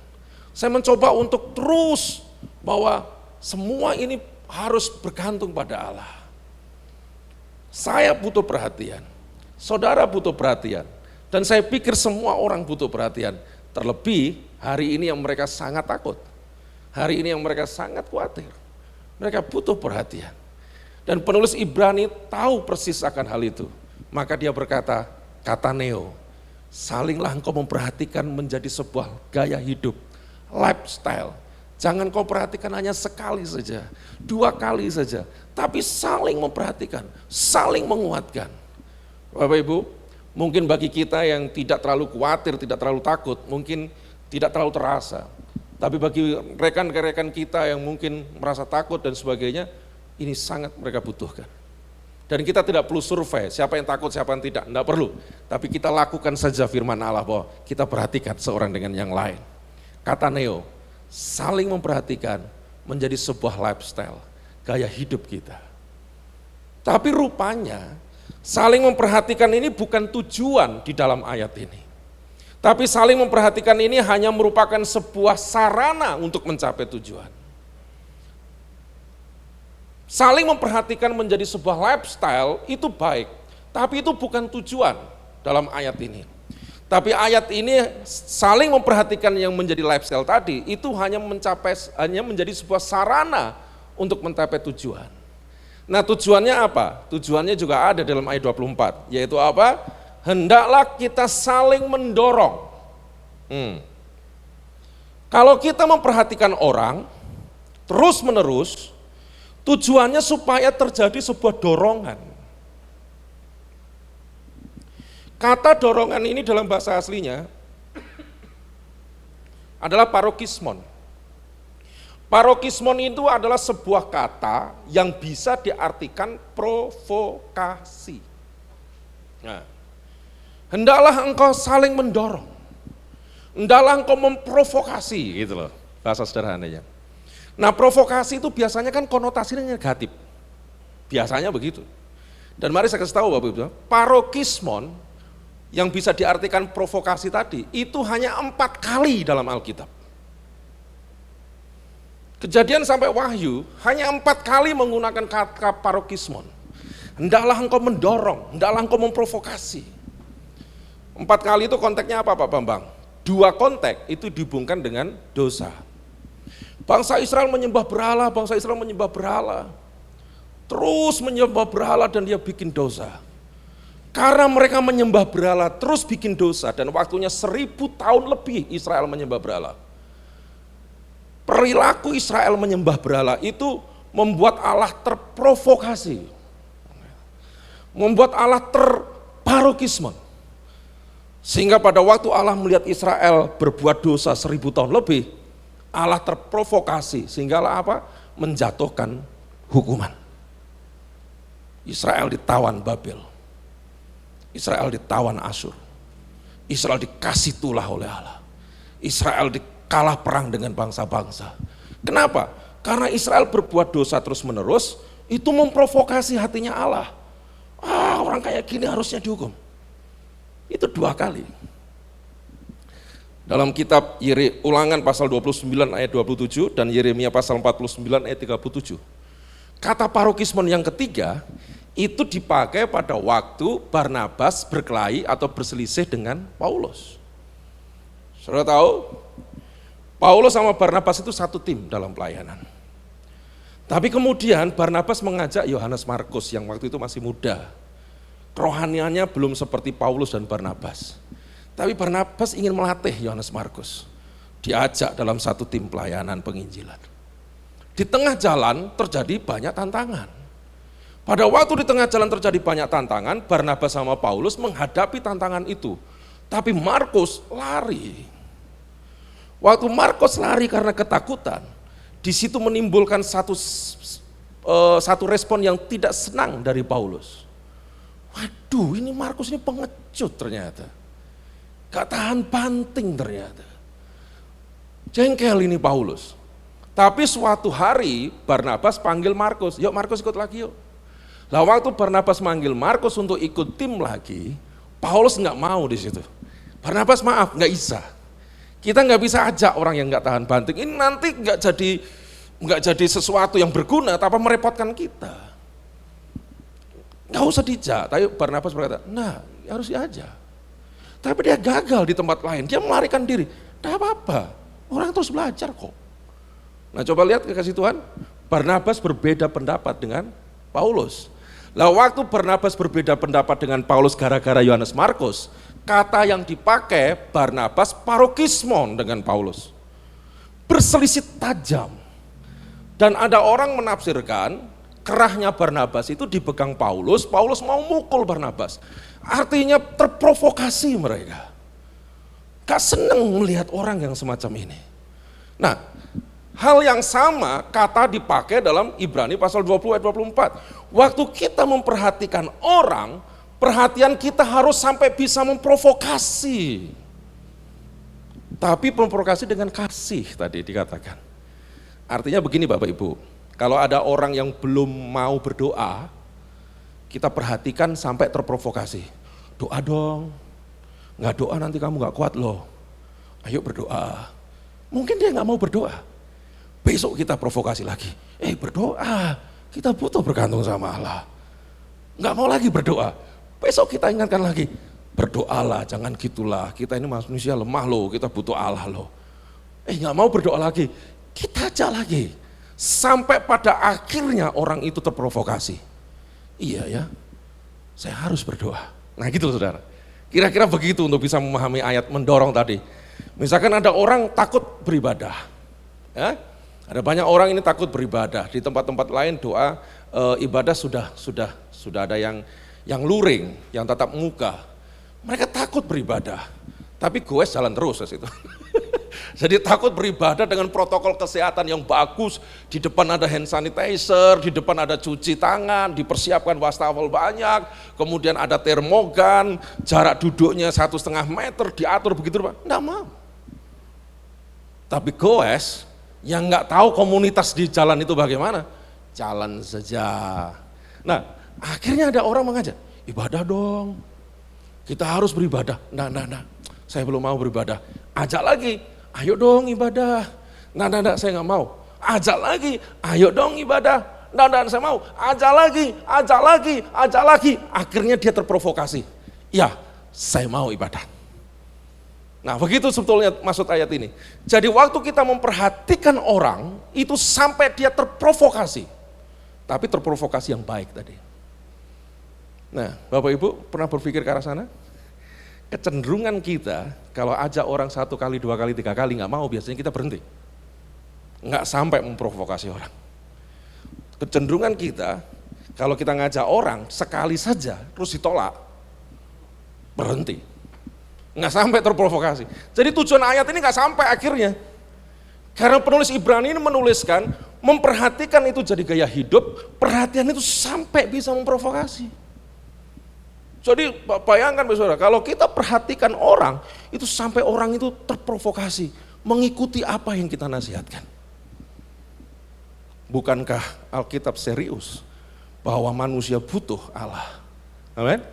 Saya mencoba untuk terus bahwa semua ini harus bergantung pada Allah. Saya butuh perhatian, saudara butuh perhatian, dan saya pikir semua orang butuh perhatian. Terlebih hari ini yang mereka sangat takut, hari ini yang mereka sangat khawatir, mereka butuh perhatian. Dan penulis Ibrani tahu persis akan hal itu, maka dia berkata, kataneo, salinglah engkau memperhatikan menjadi sebuah gaya hidup, lifestyle. Jangan kau perhatikan hanya sekali saja, 2 kali saja, tapi saling memperhatikan, saling menguatkan. Bapak Ibu, mungkin bagi kita yang tidak terlalu khawatir, tidak terlalu takut, mungkin tidak terlalu terasa. Tapi bagi rekan-rekan kita yang mungkin merasa takut dan sebagainya, ini sangat mereka butuhkan. Dan kita tidak perlu survei, siapa yang takut, siapa yang tidak perlu. Tapi kita lakukan saja firman Allah bahwa kita perhatikan seorang dengan yang lain. Kataneo, saling memperhatikan menjadi sebuah lifestyle, gaya hidup kita. Tapi rupanya saling memperhatikan ini bukan tujuan di dalam ayat ini. Tapi saling memperhatikan ini hanya merupakan sebuah sarana untuk mencapai tujuan. Saling memperhatikan menjadi sebuah lifestyle itu baik, tapi itu bukan tujuan dalam ayat ini. Tapi ayat ini saling memperhatikan yang menjadi lifestyle tadi itu hanya menjadi sebuah sarana untuk mencapai tujuan. Nah tujuannya apa? Tujuannya juga ada dalam ayat 24, yaitu apa? Hendaklah kita saling mendorong. Kalau kita memperhatikan orang terus menerus, tujuannya supaya terjadi sebuah dorongan. Kata dorongan ini dalam bahasa aslinya adalah parokismon. Parokismon itu adalah sebuah kata yang bisa diartikan provokasi. Nah, hendaklah engkau saling mendorong, hendaklah engkau memprovokasi, gitu loh bahasa sederhananya. Nah provokasi itu biasanya kan konotasinya negatif, biasanya begitu. Dan mari saya kasih tahu Bapak Ibu, parokismon yang bisa diartikan provokasi tadi, itu hanya 4 kali dalam Alkitab. Kejadian sampai Wahyu, hanya 4 kali menggunakan kata parokismon. Hendaklah engkau mendorong, hendaklah engkau memprovokasi. 4 kali itu konteksnya apa Pak Bambang? 2 konteks itu dihubungkan dengan dosa. Bangsa Israel menyembah berhala, bangsa Israel menyembah berhala. Terus menyembah berhala dan dia bikin dosa. Karena mereka menyembah berhala terus bikin dosa dan waktunya 1000 tahun lebih Israel menyembah berhala. Perilaku Israel menyembah berhala itu membuat Allah terprovokasi. Membuat Allah terparokisme. Sehingga pada waktu Allah melihat Israel berbuat dosa 1000 tahun lebih, Allah terprovokasi sehingga Allah apa? Menjatuhkan hukuman. Israel ditawan Babel. Israel ditawan Asyur. Israel dikasih tulah oleh Allah. Israel dikalah perang dengan bangsa-bangsa. Kenapa? Karena Israel berbuat dosa terus menerus, itu memprovokasi hatinya Allah. Orang kayak gini harusnya dihukum. Itu 2 kali. Dalam kitab Ulangan pasal 29 ayat 27 dan Yeremia pasal 49 ayat 37. Kata parokismon yang ketiga itu dipakai pada waktu Barnabas berkelahi atau berselisih dengan Paulus. Saudara tahu, Paulus sama Barnabas itu satu tim dalam pelayanan. Tapi kemudian Barnabas mengajak Yohanes Markus yang waktu itu masih muda. Kerohaniannya belum seperti Paulus dan Barnabas. Tapi Barnabas ingin melatih Yohanes Markus. Diajak dalam satu tim pelayanan penginjilan. Di tengah jalan terjadi banyak tantangan. Pada waktu di tengah jalan terjadi banyak tantangan, Barnabas sama Paulus menghadapi tantangan itu. Tapi Markus lari. Waktu Markus lari karena ketakutan, di situ menimbulkan satu respon yang tidak senang dari Paulus. Waduh, ini Markus ini pengecut ternyata. Gak tahan banting ternyata. Jengkel ini Paulus. Tapi suatu hari Barnabas panggil Markus, yuk Markus ikut lagi yuk. Lah waktu Barnabas manggil Markus untuk ikut tim lagi, Paulus nggak mau di situ. Barnabas maaf, nggak bisa. Kita nggak bisa ajak orang yang nggak tahan banting. Ini nanti nggak jadi sesuatu yang berguna, tapi merepotkan kita. Nggak usah dijak. Tapi Barnabas berkata, nah harus diajak. Tapi dia gagal di tempat lain, dia melarikan diri. Tidak apa-apa, orang terus belajar kok. Nah coba lihat kekasih Tuhan, Barnabas berbeda pendapat dengan Paulus. Lah waktu Barnabas berbeda pendapat dengan Paulus gara-gara Yohanes Markus, kata yang dipakai Barnabas parokismon dengan Paulus. Berselisih tajam. Dan ada orang menafsirkan kerahnya Barnabas itu dipegang Paulus, Paulus mau mukul Barnabas. Artinya terprovokasi mereka. Gak seneng melihat orang yang semacam ini. Nah, hal yang sama kata dipakai dalam Ibrani pasal 20 ayat 24. Waktu kita memperhatikan orang, perhatian kita harus sampai bisa memprovokasi. Tapi memprovokasi dengan kasih tadi dikatakan. Artinya begini Bapak Ibu, kalau ada orang yang belum mau berdoa, kita perhatikan sampai terprovokasi. Doa dong, nggak doa nanti kamu nggak kuat loh. Ayo berdoa. Mungkin dia nggak mau berdoa. Besok kita provokasi lagi. Berdoa, kita butuh bergantung sama Allah. Nggak mau lagi berdoa. Besok kita ingatkan lagi, berdoalah, jangan gitulah. Kita ini manusia lemah loh, kita butuh Allah loh. Nggak mau berdoa lagi, kita ajak lagi. Sampai pada akhirnya orang itu terprovokasi. Iya ya, saya harus berdoa. Nah gitu saudara, kira-kira begitu untuk bisa memahami ayat mendorong tadi. Misalkan ada orang takut beribadah, ya? Ada banyak orang ini takut beribadah. Di tempat-tempat lain doa ibadah sudah ada yang luring, yang tatap muka. Mereka takut beribadah, tapi goes jalan terus ke situ. Jadi takut beribadah dengan protokol kesehatan yang bagus, di depan ada hand sanitizer, di depan ada cuci tangan, dipersiapkan wastafel banyak, kemudian ada termogan, jarak duduknya 1,5 meter, diatur begitu, enggak mau. Tapi goes yang nggak tahu komunitas di jalan itu bagaimana, jalan saja. Nah, akhirnya ada orang mengajak, ibadah dong, kita harus beribadah. Nah, saya belum mau beribadah. Ajak lagi, ayo dong ibadah. Nah, saya nggak mau. Ajak lagi, ayo dong ibadah. enggak, saya mau, ajak lagi. Akhirnya dia terprovokasi. Ya, saya mau ibadah. Nah begitu sebetulnya maksud ayat ini. Jadi waktu kita memperhatikan orang, itu sampai dia terprovokasi. Tapi terprovokasi yang baik tadi. Nah Bapak Ibu pernah berpikir ke arah sana? Kecenderungan kita kalau ajak orang 1 kali, 2 kali, 3 kali nggak mau, biasanya kita berhenti. Nggak sampai memprovokasi orang. Kecenderungan kita, kalau kita ngajak orang sekali saja, terus ditolak, berhenti. Nggak sampai terprovokasi. Jadi tujuan ayat ini nggak sampai akhirnya. Karena penulis Ibrani ini menuliskan, memperhatikan itu jadi gaya hidup, perhatian itu sampai bisa memprovokasi. Jadi bayangkan saudara, kalau kita perhatikan orang, itu sampai orang itu terprovokasi, mengikuti apa yang kita nasihatkan. Bukankah Alkitab serius bahwa manusia butuh Allah? Amin.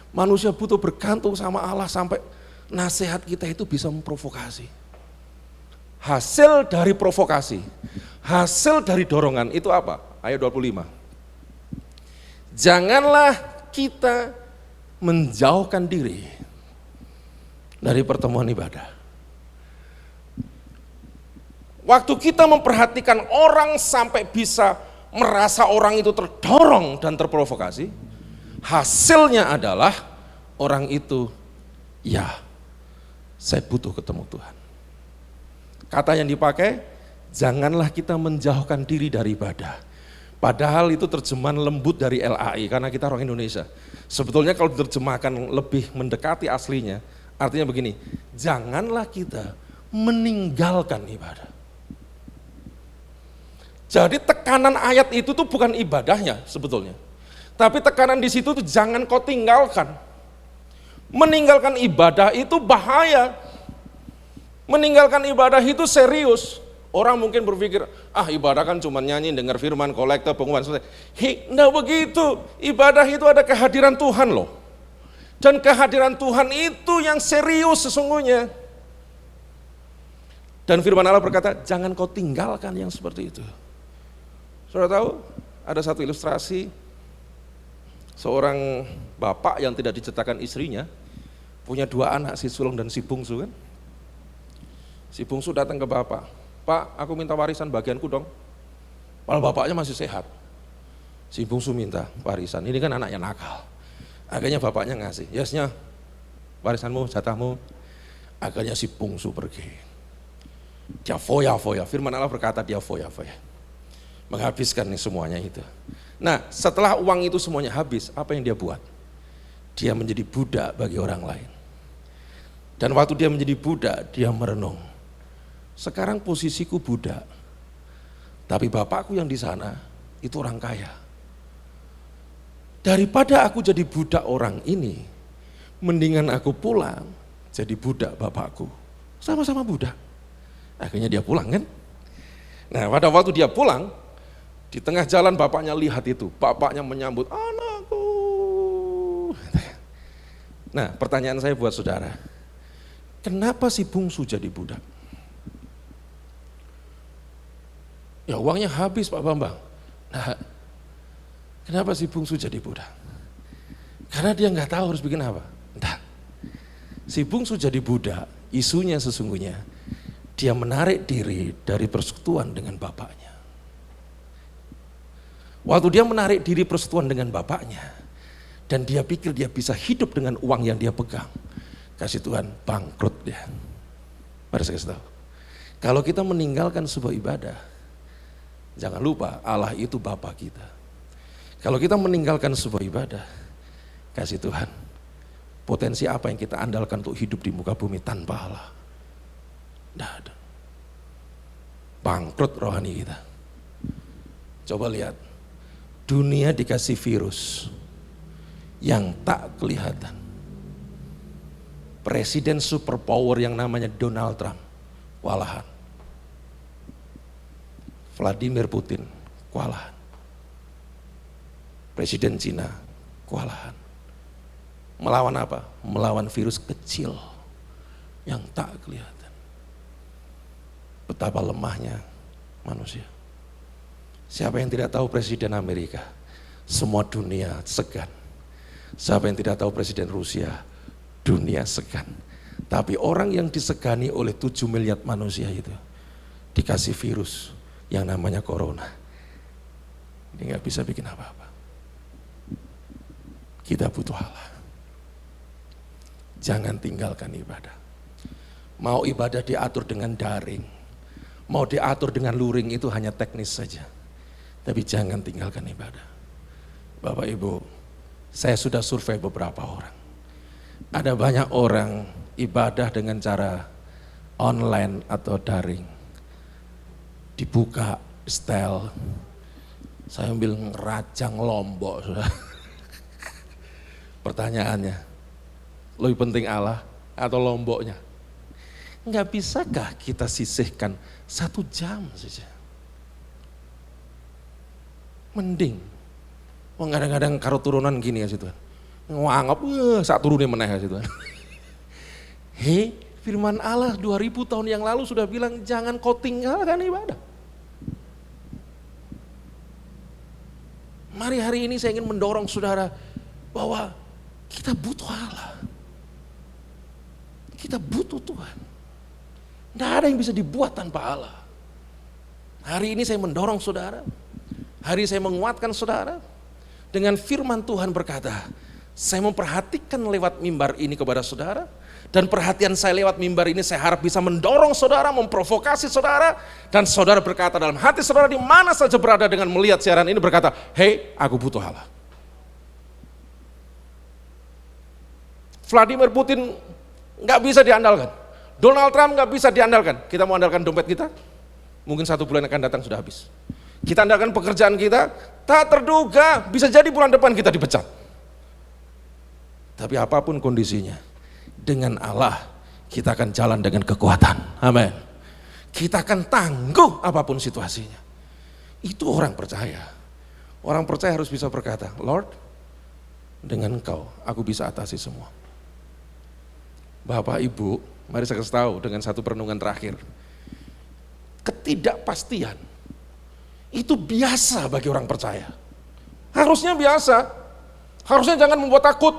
Manusia butuh bergantung sama Allah sampai nasihat kita itu bisa memprovokasi. Hasil dari provokasi, hasil dari dorongan itu apa? Ayat 25. Janganlah kita menjauhkan diri dari pertemuan ibadah. Waktu kita memperhatikan orang sampai bisa merasa orang itu terdorong dan terprovokasi, hasilnya adalah orang itu, ya saya butuh ketemu Tuhan. Kata yang dipakai, janganlah kita menjauhkan diri dari ibadah. Padahal itu terjemahan lembut dari LAI karena kita orang Indonesia. Sebetulnya kalau diterjemahkan lebih mendekati aslinya, artinya begini, janganlah kita meninggalkan ibadah. Jadi tekanan ayat itu tuh bukan ibadahnya sebetulnya. Tapi tekanan di situ tuh jangan kau tinggalkan. Meninggalkan ibadah itu bahaya. Meninggalkan ibadah itu serius. Orang mungkin berpikir, ibadah kan cuma nyanyi, dengar firman, kolektor, pengumuman selesai. Enggak begitu. Ibadah itu ada kehadiran Tuhan loh. Dan kehadiran Tuhan itu yang serius sesungguhnya. Dan firman Allah berkata, jangan kau tinggalkan yang seperti itu. Saudara tahu, ada satu ilustrasi, seorang bapak yang tidak diceritakan istrinya, punya 2 anak, si sulung dan si bungsu kan. Si bungsu datang ke bapak, Pak aku minta warisan bagianku dong. Padahal bapaknya masih sehat. Si bungsu minta warisan, ini kan anaknya nakal. Akhirnya bapaknya ngasih, yesnya warisanmu, jatahmu. Akhirnya si bungsu pergi. Dia foya-foya, firman Allah berkata dia foya-foya. Menghabiskan nih semuanya itu. Nah setelah uang itu semuanya habis, apa yang dia buat? Dia menjadi budak bagi orang lain. Dan waktu dia menjadi budak, dia merenung. Sekarang posisiku budak, tapi bapakku yang di sana itu orang kaya. Daripada aku jadi budak orang ini, mendingan aku pulang jadi budak bapakku. Sama-sama budak. Akhirnya dia pulang kan? Nah pada waktu dia pulang, di tengah jalan bapaknya lihat itu, bapaknya menyambut anakku. Nah pertanyaan saya buat saudara, kenapa si bungsu jadi budak? Ya uangnya habis Pak Bambang. Nah, kenapa si bungsu jadi budak? Karena dia nggak tahu harus bikin apa. Entah. Si bungsu jadi budak, isunya sesungguhnya dia menarik diri dari persekutuan dengan bapaknya. Waktu dia menarik diri persekutuan dengan bapaknya, dan dia pikir dia bisa hidup dengan uang yang dia pegang, kasih Tuhan bangkrut dia. Mari saya kasih tahu, kalau kita meninggalkan sebuah ibadah, jangan lupa Allah itu Bapa kita. Kalau kita meninggalkan sebuah ibadah, kasih Tuhan, potensi apa yang kita andalkan untuk hidup di muka bumi tanpa Allah? Tidak ada. Bangkrut rohani kita. Coba lihat, dunia dikasih virus yang tak kelihatan. Presiden superpower yang namanya Donald Trump, kewalahan. Vladimir Putin, kewalahan. Presiden Cina, kewalahan. Melawan apa? Melawan virus kecil yang tak kelihatan. Betapa lemahnya manusia. Siapa yang tidak tahu Presiden Amerika? Semua dunia segan. Siapa yang tidak tahu Presiden Rusia? Dunia segan. Tapi orang yang disegani oleh 7 miliar manusia itu dikasih virus yang namanya corona. Dia gak bisa bikin apa-apa. Kita butuh Allah. Jangan tinggalkan ibadah. Mau ibadah diatur dengan daring, mau diatur dengan luring itu hanya teknis saja. Tapi jangan tinggalkan ibadah. Bapak Ibu, saya sudah survei beberapa orang. Ada banyak orang ibadah dengan cara online atau daring. Dibuka, setel. Saya ambil ngerajang Lombok. Pertanyaannya, lebih penting Allah atau Lomboknya? Enggak bisakah kita sisihkan 1 jam saja? Mending. Kadang-kadang karo turunan gini ya situ. Nganggap saat turunnya meneh ya situ. Hei, firman Allah 2000 tahun yang lalu sudah bilang jangan kau tinggalkan ibadah. Mari hari ini saya ingin mendorong saudara bahwa kita butuh Allah. Kita butuh Tuhan. Tidak ada yang bisa dibuat tanpa Allah. Hari ini saya mendorong saudara. Hari ini saya menguatkan saudara. Dengan firman Tuhan berkata, saya memperhatikan lewat mimbar ini kepada saudara. Dan perhatian saya lewat mimbar ini saya harap bisa mendorong saudara, memprovokasi saudara. Dan saudara berkata dalam hati saudara di mana saja berada dengan melihat siaran ini berkata, hei aku butuh Allah. Vladimir Putin nggak bisa diandalkan. Donald Trump nggak bisa diandalkan. Kita mau andalkan dompet kita, mungkin 1 bulan akan datang sudah habis. Kita andalkan pekerjaan kita, tak terduga bisa jadi bulan depan kita dipecat. Tapi apapun kondisinya, dengan Allah kita akan jalan dengan kekuatan. Amin. Kita akan tangguh apapun situasinya. Itu orang percaya. Orang percaya harus bisa berkata, Lord, dengan Engkau aku bisa atasi semua. Bapak Ibu, mari saya kasih tahu dengan satu perenungan terakhir. Ketidakpastian itu biasa bagi orang percaya. Harusnya biasa. Harusnya jangan membuat takut.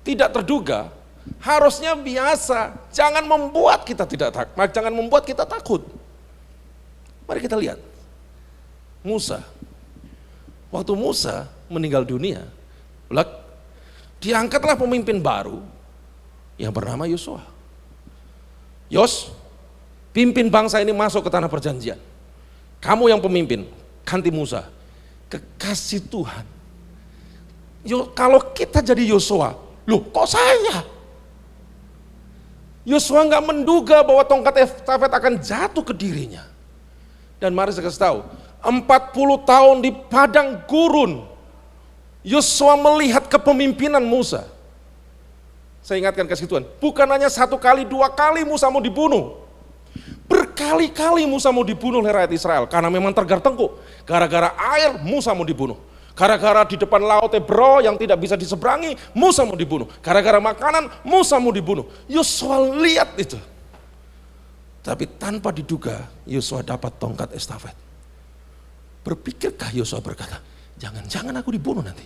Tidak terduga. Harusnya biasa. Jangan membuat kita jangan membuat kita takut. Mari kita lihat. Musa. Waktu Musa meninggal dunia, diangkatlah pemimpin baru yang bernama Yosua. Yos, pimpin bangsa ini masuk ke tanah perjanjian. Kamu yang pemimpin, ganti Musa. Kekasih Tuhan. Kalau kita jadi Yosua, loh kok saya? Yosua nggak menduga bahwa tongkat estafet akan jatuh ke dirinya. Dan mari saya kasih tahu, 40 tahun di padang gurun, Yosua melihat kepemimpinan Musa. Saya ingatkan kasih Tuhan, bukan hanya 1 kali, 2 kali Musa mau dibunuh. Berkali-kali Musa mau dibunuh oleh rakyat Israel, karena memang tergar-tengkuk. Gara-gara air, Musa mau dibunuh. Gara-gara di depan laut Ebro yang tidak bisa diseberangi, Musa mau dibunuh. Gara-gara makanan, Musa mau dibunuh. Yosua lihat itu. Tapi tanpa diduga, Yosua dapat tongkat estafet. Berpikirkah Yosua berkata, jangan-jangan aku dibunuh nanti.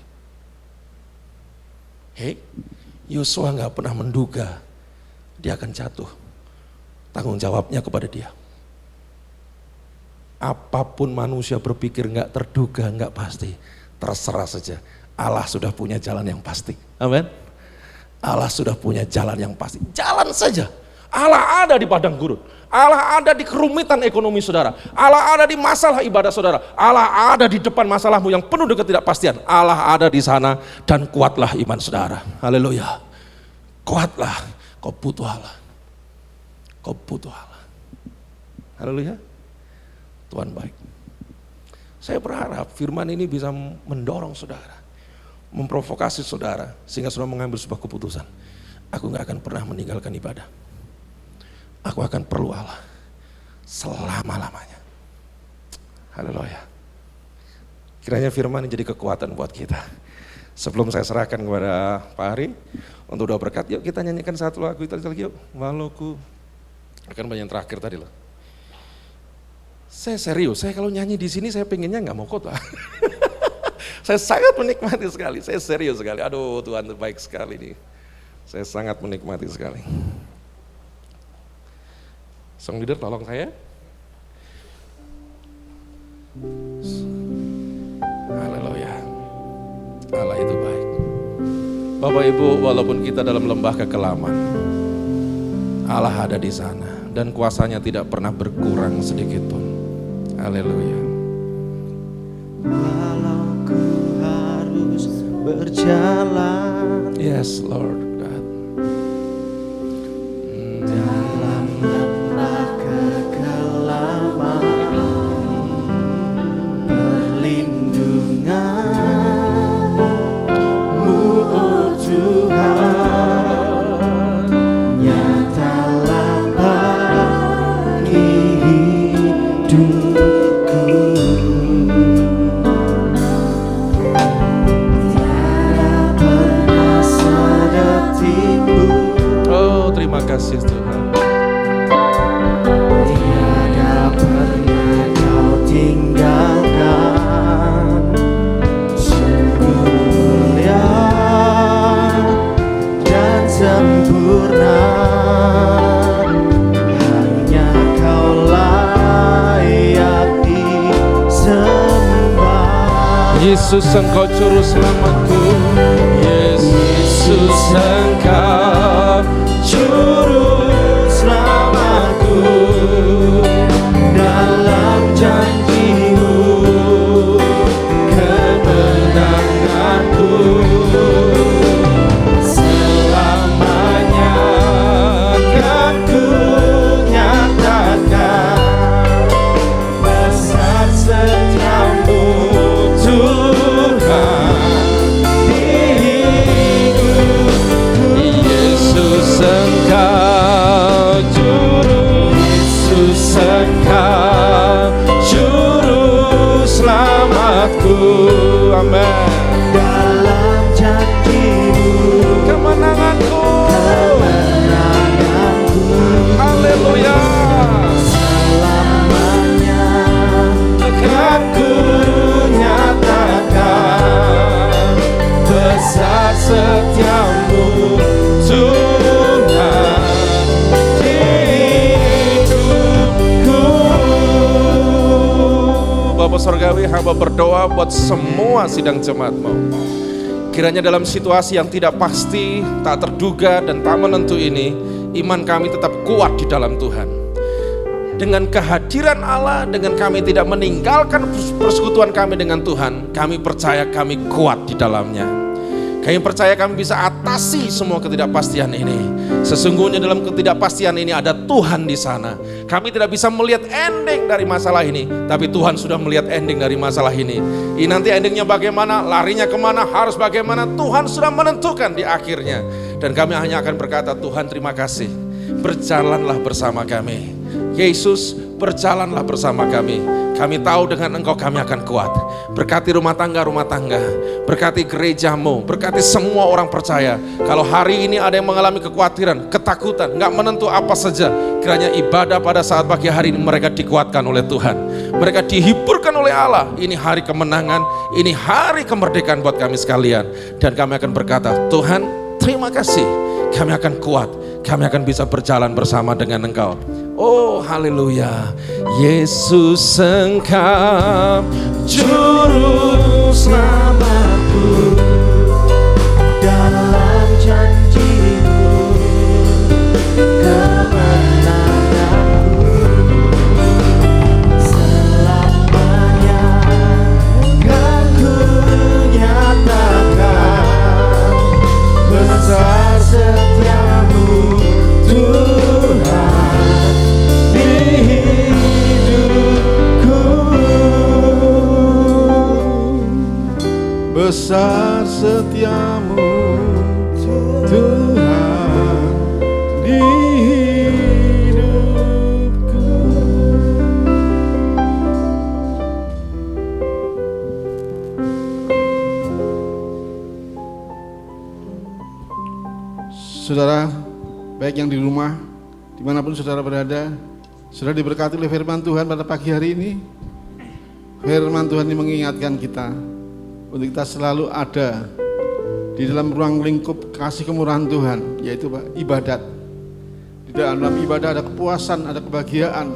Hei, Yosua nggak pernah menduga dia akan jatuh. Tanggung jawabnya kepada dia. Apapun manusia berpikir nggak terduga, nggak pasti, terserah saja. Allah sudah punya jalan yang pasti. Amin. Allah sudah punya jalan yang pasti. Jalan saja. Allah ada di padang gurun. Allah ada di kerumitan ekonomi saudara. Allah ada di masalah ibadah saudara. Allah ada di depan masalahmu yang penuh dengan ketidakpastian. Allah ada di sana dan kuatlah iman saudara. Haleluya. Kuatlah, kau butuh Allah. Kau butuh Allah. Haleluya. Tuhan baik. Saya berharap firman ini bisa mendorong saudara, memprovokasi saudara, sehingga saudara mengambil sebuah keputusan. Aku gak akan pernah meninggalkan ibadah. Aku akan perlu Allah selama-lamanya. Haleluya. Kiranya firman ini jadi kekuatan buat kita. Sebelum saya serahkan kepada Pak Ari untuk doa berkat, yuk kita nyanyikan satu lagu itu lagi yuk. Walauku akan banyak yang terakhir tadi loh. Saya serius, saya kalau nyanyi di sini saya pengennya nggak mau khotbah. Saya sangat menikmati sekali, saya serius sekali. Aduh, Tuhan terbaik sekali nih. Saya sangat menikmati sekali. Song leader tolong saya. Haleluya. Allah itu baik. Bapak Ibu, walaupun kita dalam lembah kekelaman, Allah ada di sana dan kuasanya tidak pernah berkurang sedikit pun. Haleluya. Walau ku harus berjalan, Yes, Lord God. dalam lembah kekelaman, perlindungan-Mu, oh Tuhan, nyatalah bagi hidupku. Tiada pernah sedetikku, Oh, terima kasih Tuhan. tiada pernah Kau tinggalkan. Sungguh mulia dan sempurna, hanya Kau layak disembah. Yesus Engkau juru selamatku. Yesus Engkau Juru selamatku, dalam janji-Mu kemenanganku, selamanya kan ku nyatakan besar setiamu Tuhan di hidupku. Yesus Engkau juru selamatku. Amin. Dalam janji-Mu Kemenanganku. kemenanganku, Haleluya. selamanya akan ku nyatakan besar setiamu Tuhan di hidupku. Bapak Surgawi, hamba berdoa buat semua sidang jemaat-Mu. Kiranya dalam situasi yang tidak pasti, tak terduga dan tak menentu ini, iman kami tetap kuat di dalam Tuhan. Dengan kehadiran Allah, dengan kami tidak meninggalkan persekutuan kami dengan Tuhan, kami percaya kami kuat di dalamnya. Kami percaya kami bisa atasi semua ketidakpastian ini. Sesungguhnya dalam ketidakpastian ini ada Tuhan di sana. Kami tidak bisa melihat ending dari masalah ini, tapi Tuhan sudah melihat ending dari masalah ini. Ini nanti endingnya bagaimana, larinya kemana, harus bagaimana, Tuhan sudah menentukan di akhirnya. Dan kami hanya akan berkata, Tuhan terima kasih, berjalanlah bersama kami. Yesus, berjalanlah bersama kami. Kami tahu dengan Engkau kami akan kuat. Berkati rumah tangga, berkati gerejamu, berkati semua orang percaya. Kalau hari ini ada yang mengalami kekhawatiran, ketakutan, gak menentu apa saja, kiranya ibadah pada saat pagi hari ini mereka dikuatkan oleh Tuhan. Mereka dihiburkan oleh Allah. Ini hari kemenangan, ini hari kemerdekaan buat kami sekalian. Dan kami akan berkata, Tuhan terima kasih, kami akan kuat, kami akan bisa berjalan bersama dengan Engkau. Oh haleluya. Yesus Engkau juru Selamatku, dalam janji-Mu kemenanganku, selamanya kan ku nyatakan besar setiamu Tuhan di hidupku. Besar setiamu Tuhan di hidupku. Saudara, baik yang di rumah, dimanapun saudara berada, Sudah diberkati oleh firman Tuhan pada pagi hari ini. Firman Tuhan ini mengingatkan kita untuk kita selalu ada di dalam ruang lingkup kasih kemurahan Tuhan, yaitu ibadat. Di dalam ibadah ada kepuasan, ada kebahagiaan.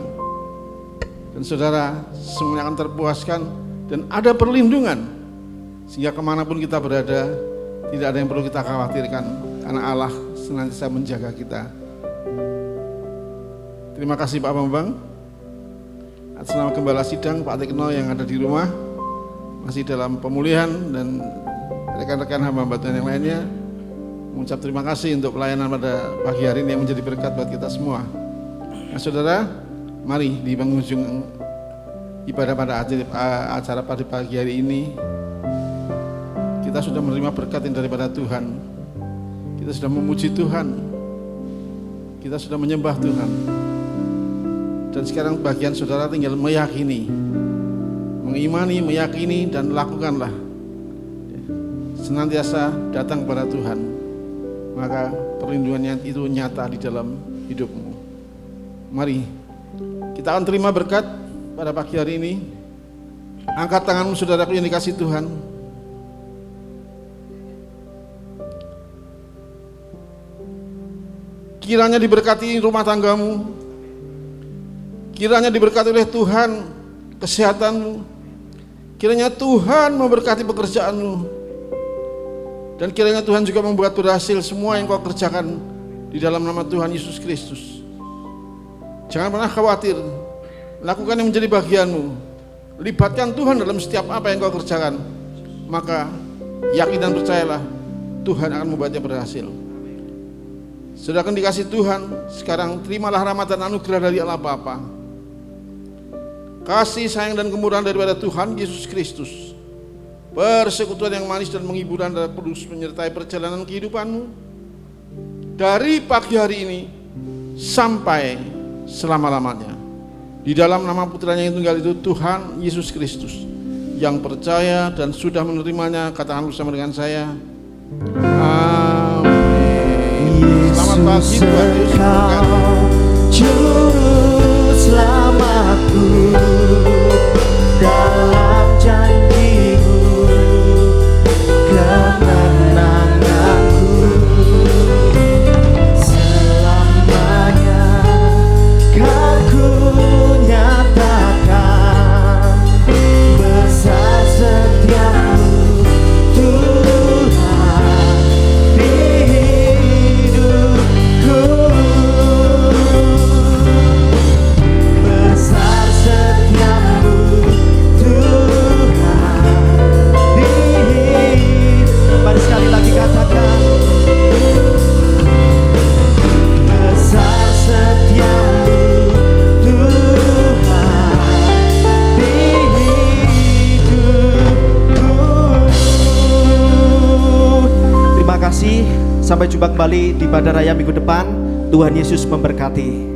Dan saudara, semuanya akan terpuaskan dan ada perlindungan. Sehingga kemanapun kita berada, tidak ada yang perlu kita khawatirkan, karena Allah senantiasa menjaga kita. Terima kasih Pak Bambang. Atas nama Gembala Sidang Pak Tekno yang ada di rumah, masih dalam pemulihan, dan rekan-rekan hamba Tuhan yang lainnya, mengucap terima kasih untuk pelayanan pada pagi hari ini yang menjadi berkat buat kita semua. Nah saudara, mari di penghujung ibadah pada acara pada pagi hari ini, kita sudah menerima berkat yang daripada Tuhan. Kita sudah memuji Tuhan, kita sudah menyembah Tuhan. Dan sekarang bagian saudara tinggal meyakini, mengimani, meyakini, dan lakukanlah. Senantiasa datang kepada Tuhan, maka perlindungannya itu nyata di dalam hidupmu. Mari kita akan terima berkat pada pagi hari ini. Angkat tanganmu saudaraku yang dikasih Tuhan. Kiranya diberkati rumah tanggamu, kiranya diberkati oleh Tuhan kesehatanmu, kiranya Tuhan memberkati pekerjaanmu, dan kiranya Tuhan juga membuat berhasil semua yang kau kerjakan di dalam nama Tuhan Yesus Kristus. Jangan pernah khawatir, lakukan yang menjadi bagianmu, libatkan Tuhan dalam setiap apa yang kau kerjakan, maka yakin dan percayalah Tuhan akan membuatnya berhasil. Sudah akan dikasih Tuhan, sekarang terimalah rahmat dan anugerah dari Allah Bapa, kasih sayang dan kemurahan daripada Tuhan Yesus Kristus, persekutuan yang manis dan menghiburan dan kudus menyertai perjalanan kehidupanmu dari pagi hari ini sampai selama-lamanya. Di dalam nama putranya yang tunggal itu, Tuhan Yesus Kristus, yang percaya dan sudah menerimanya, katakan bersama dengan saya, amin. Selamat pagi, Tuhan Yesus memberkati. Juru selamatku, dalam janji-Mu kemenanganku, selamanya kan ku nyatakan besar setiamu Tuhan di hidupku. Besar setiamu Tuhan di hidup. Mari sekali lagi katakan, besar setiamu Tuhan di hidupku. Terima kasih, sampai jumpa kembali di ibadah raya minggu depan. Tuhan Yesus memberkati.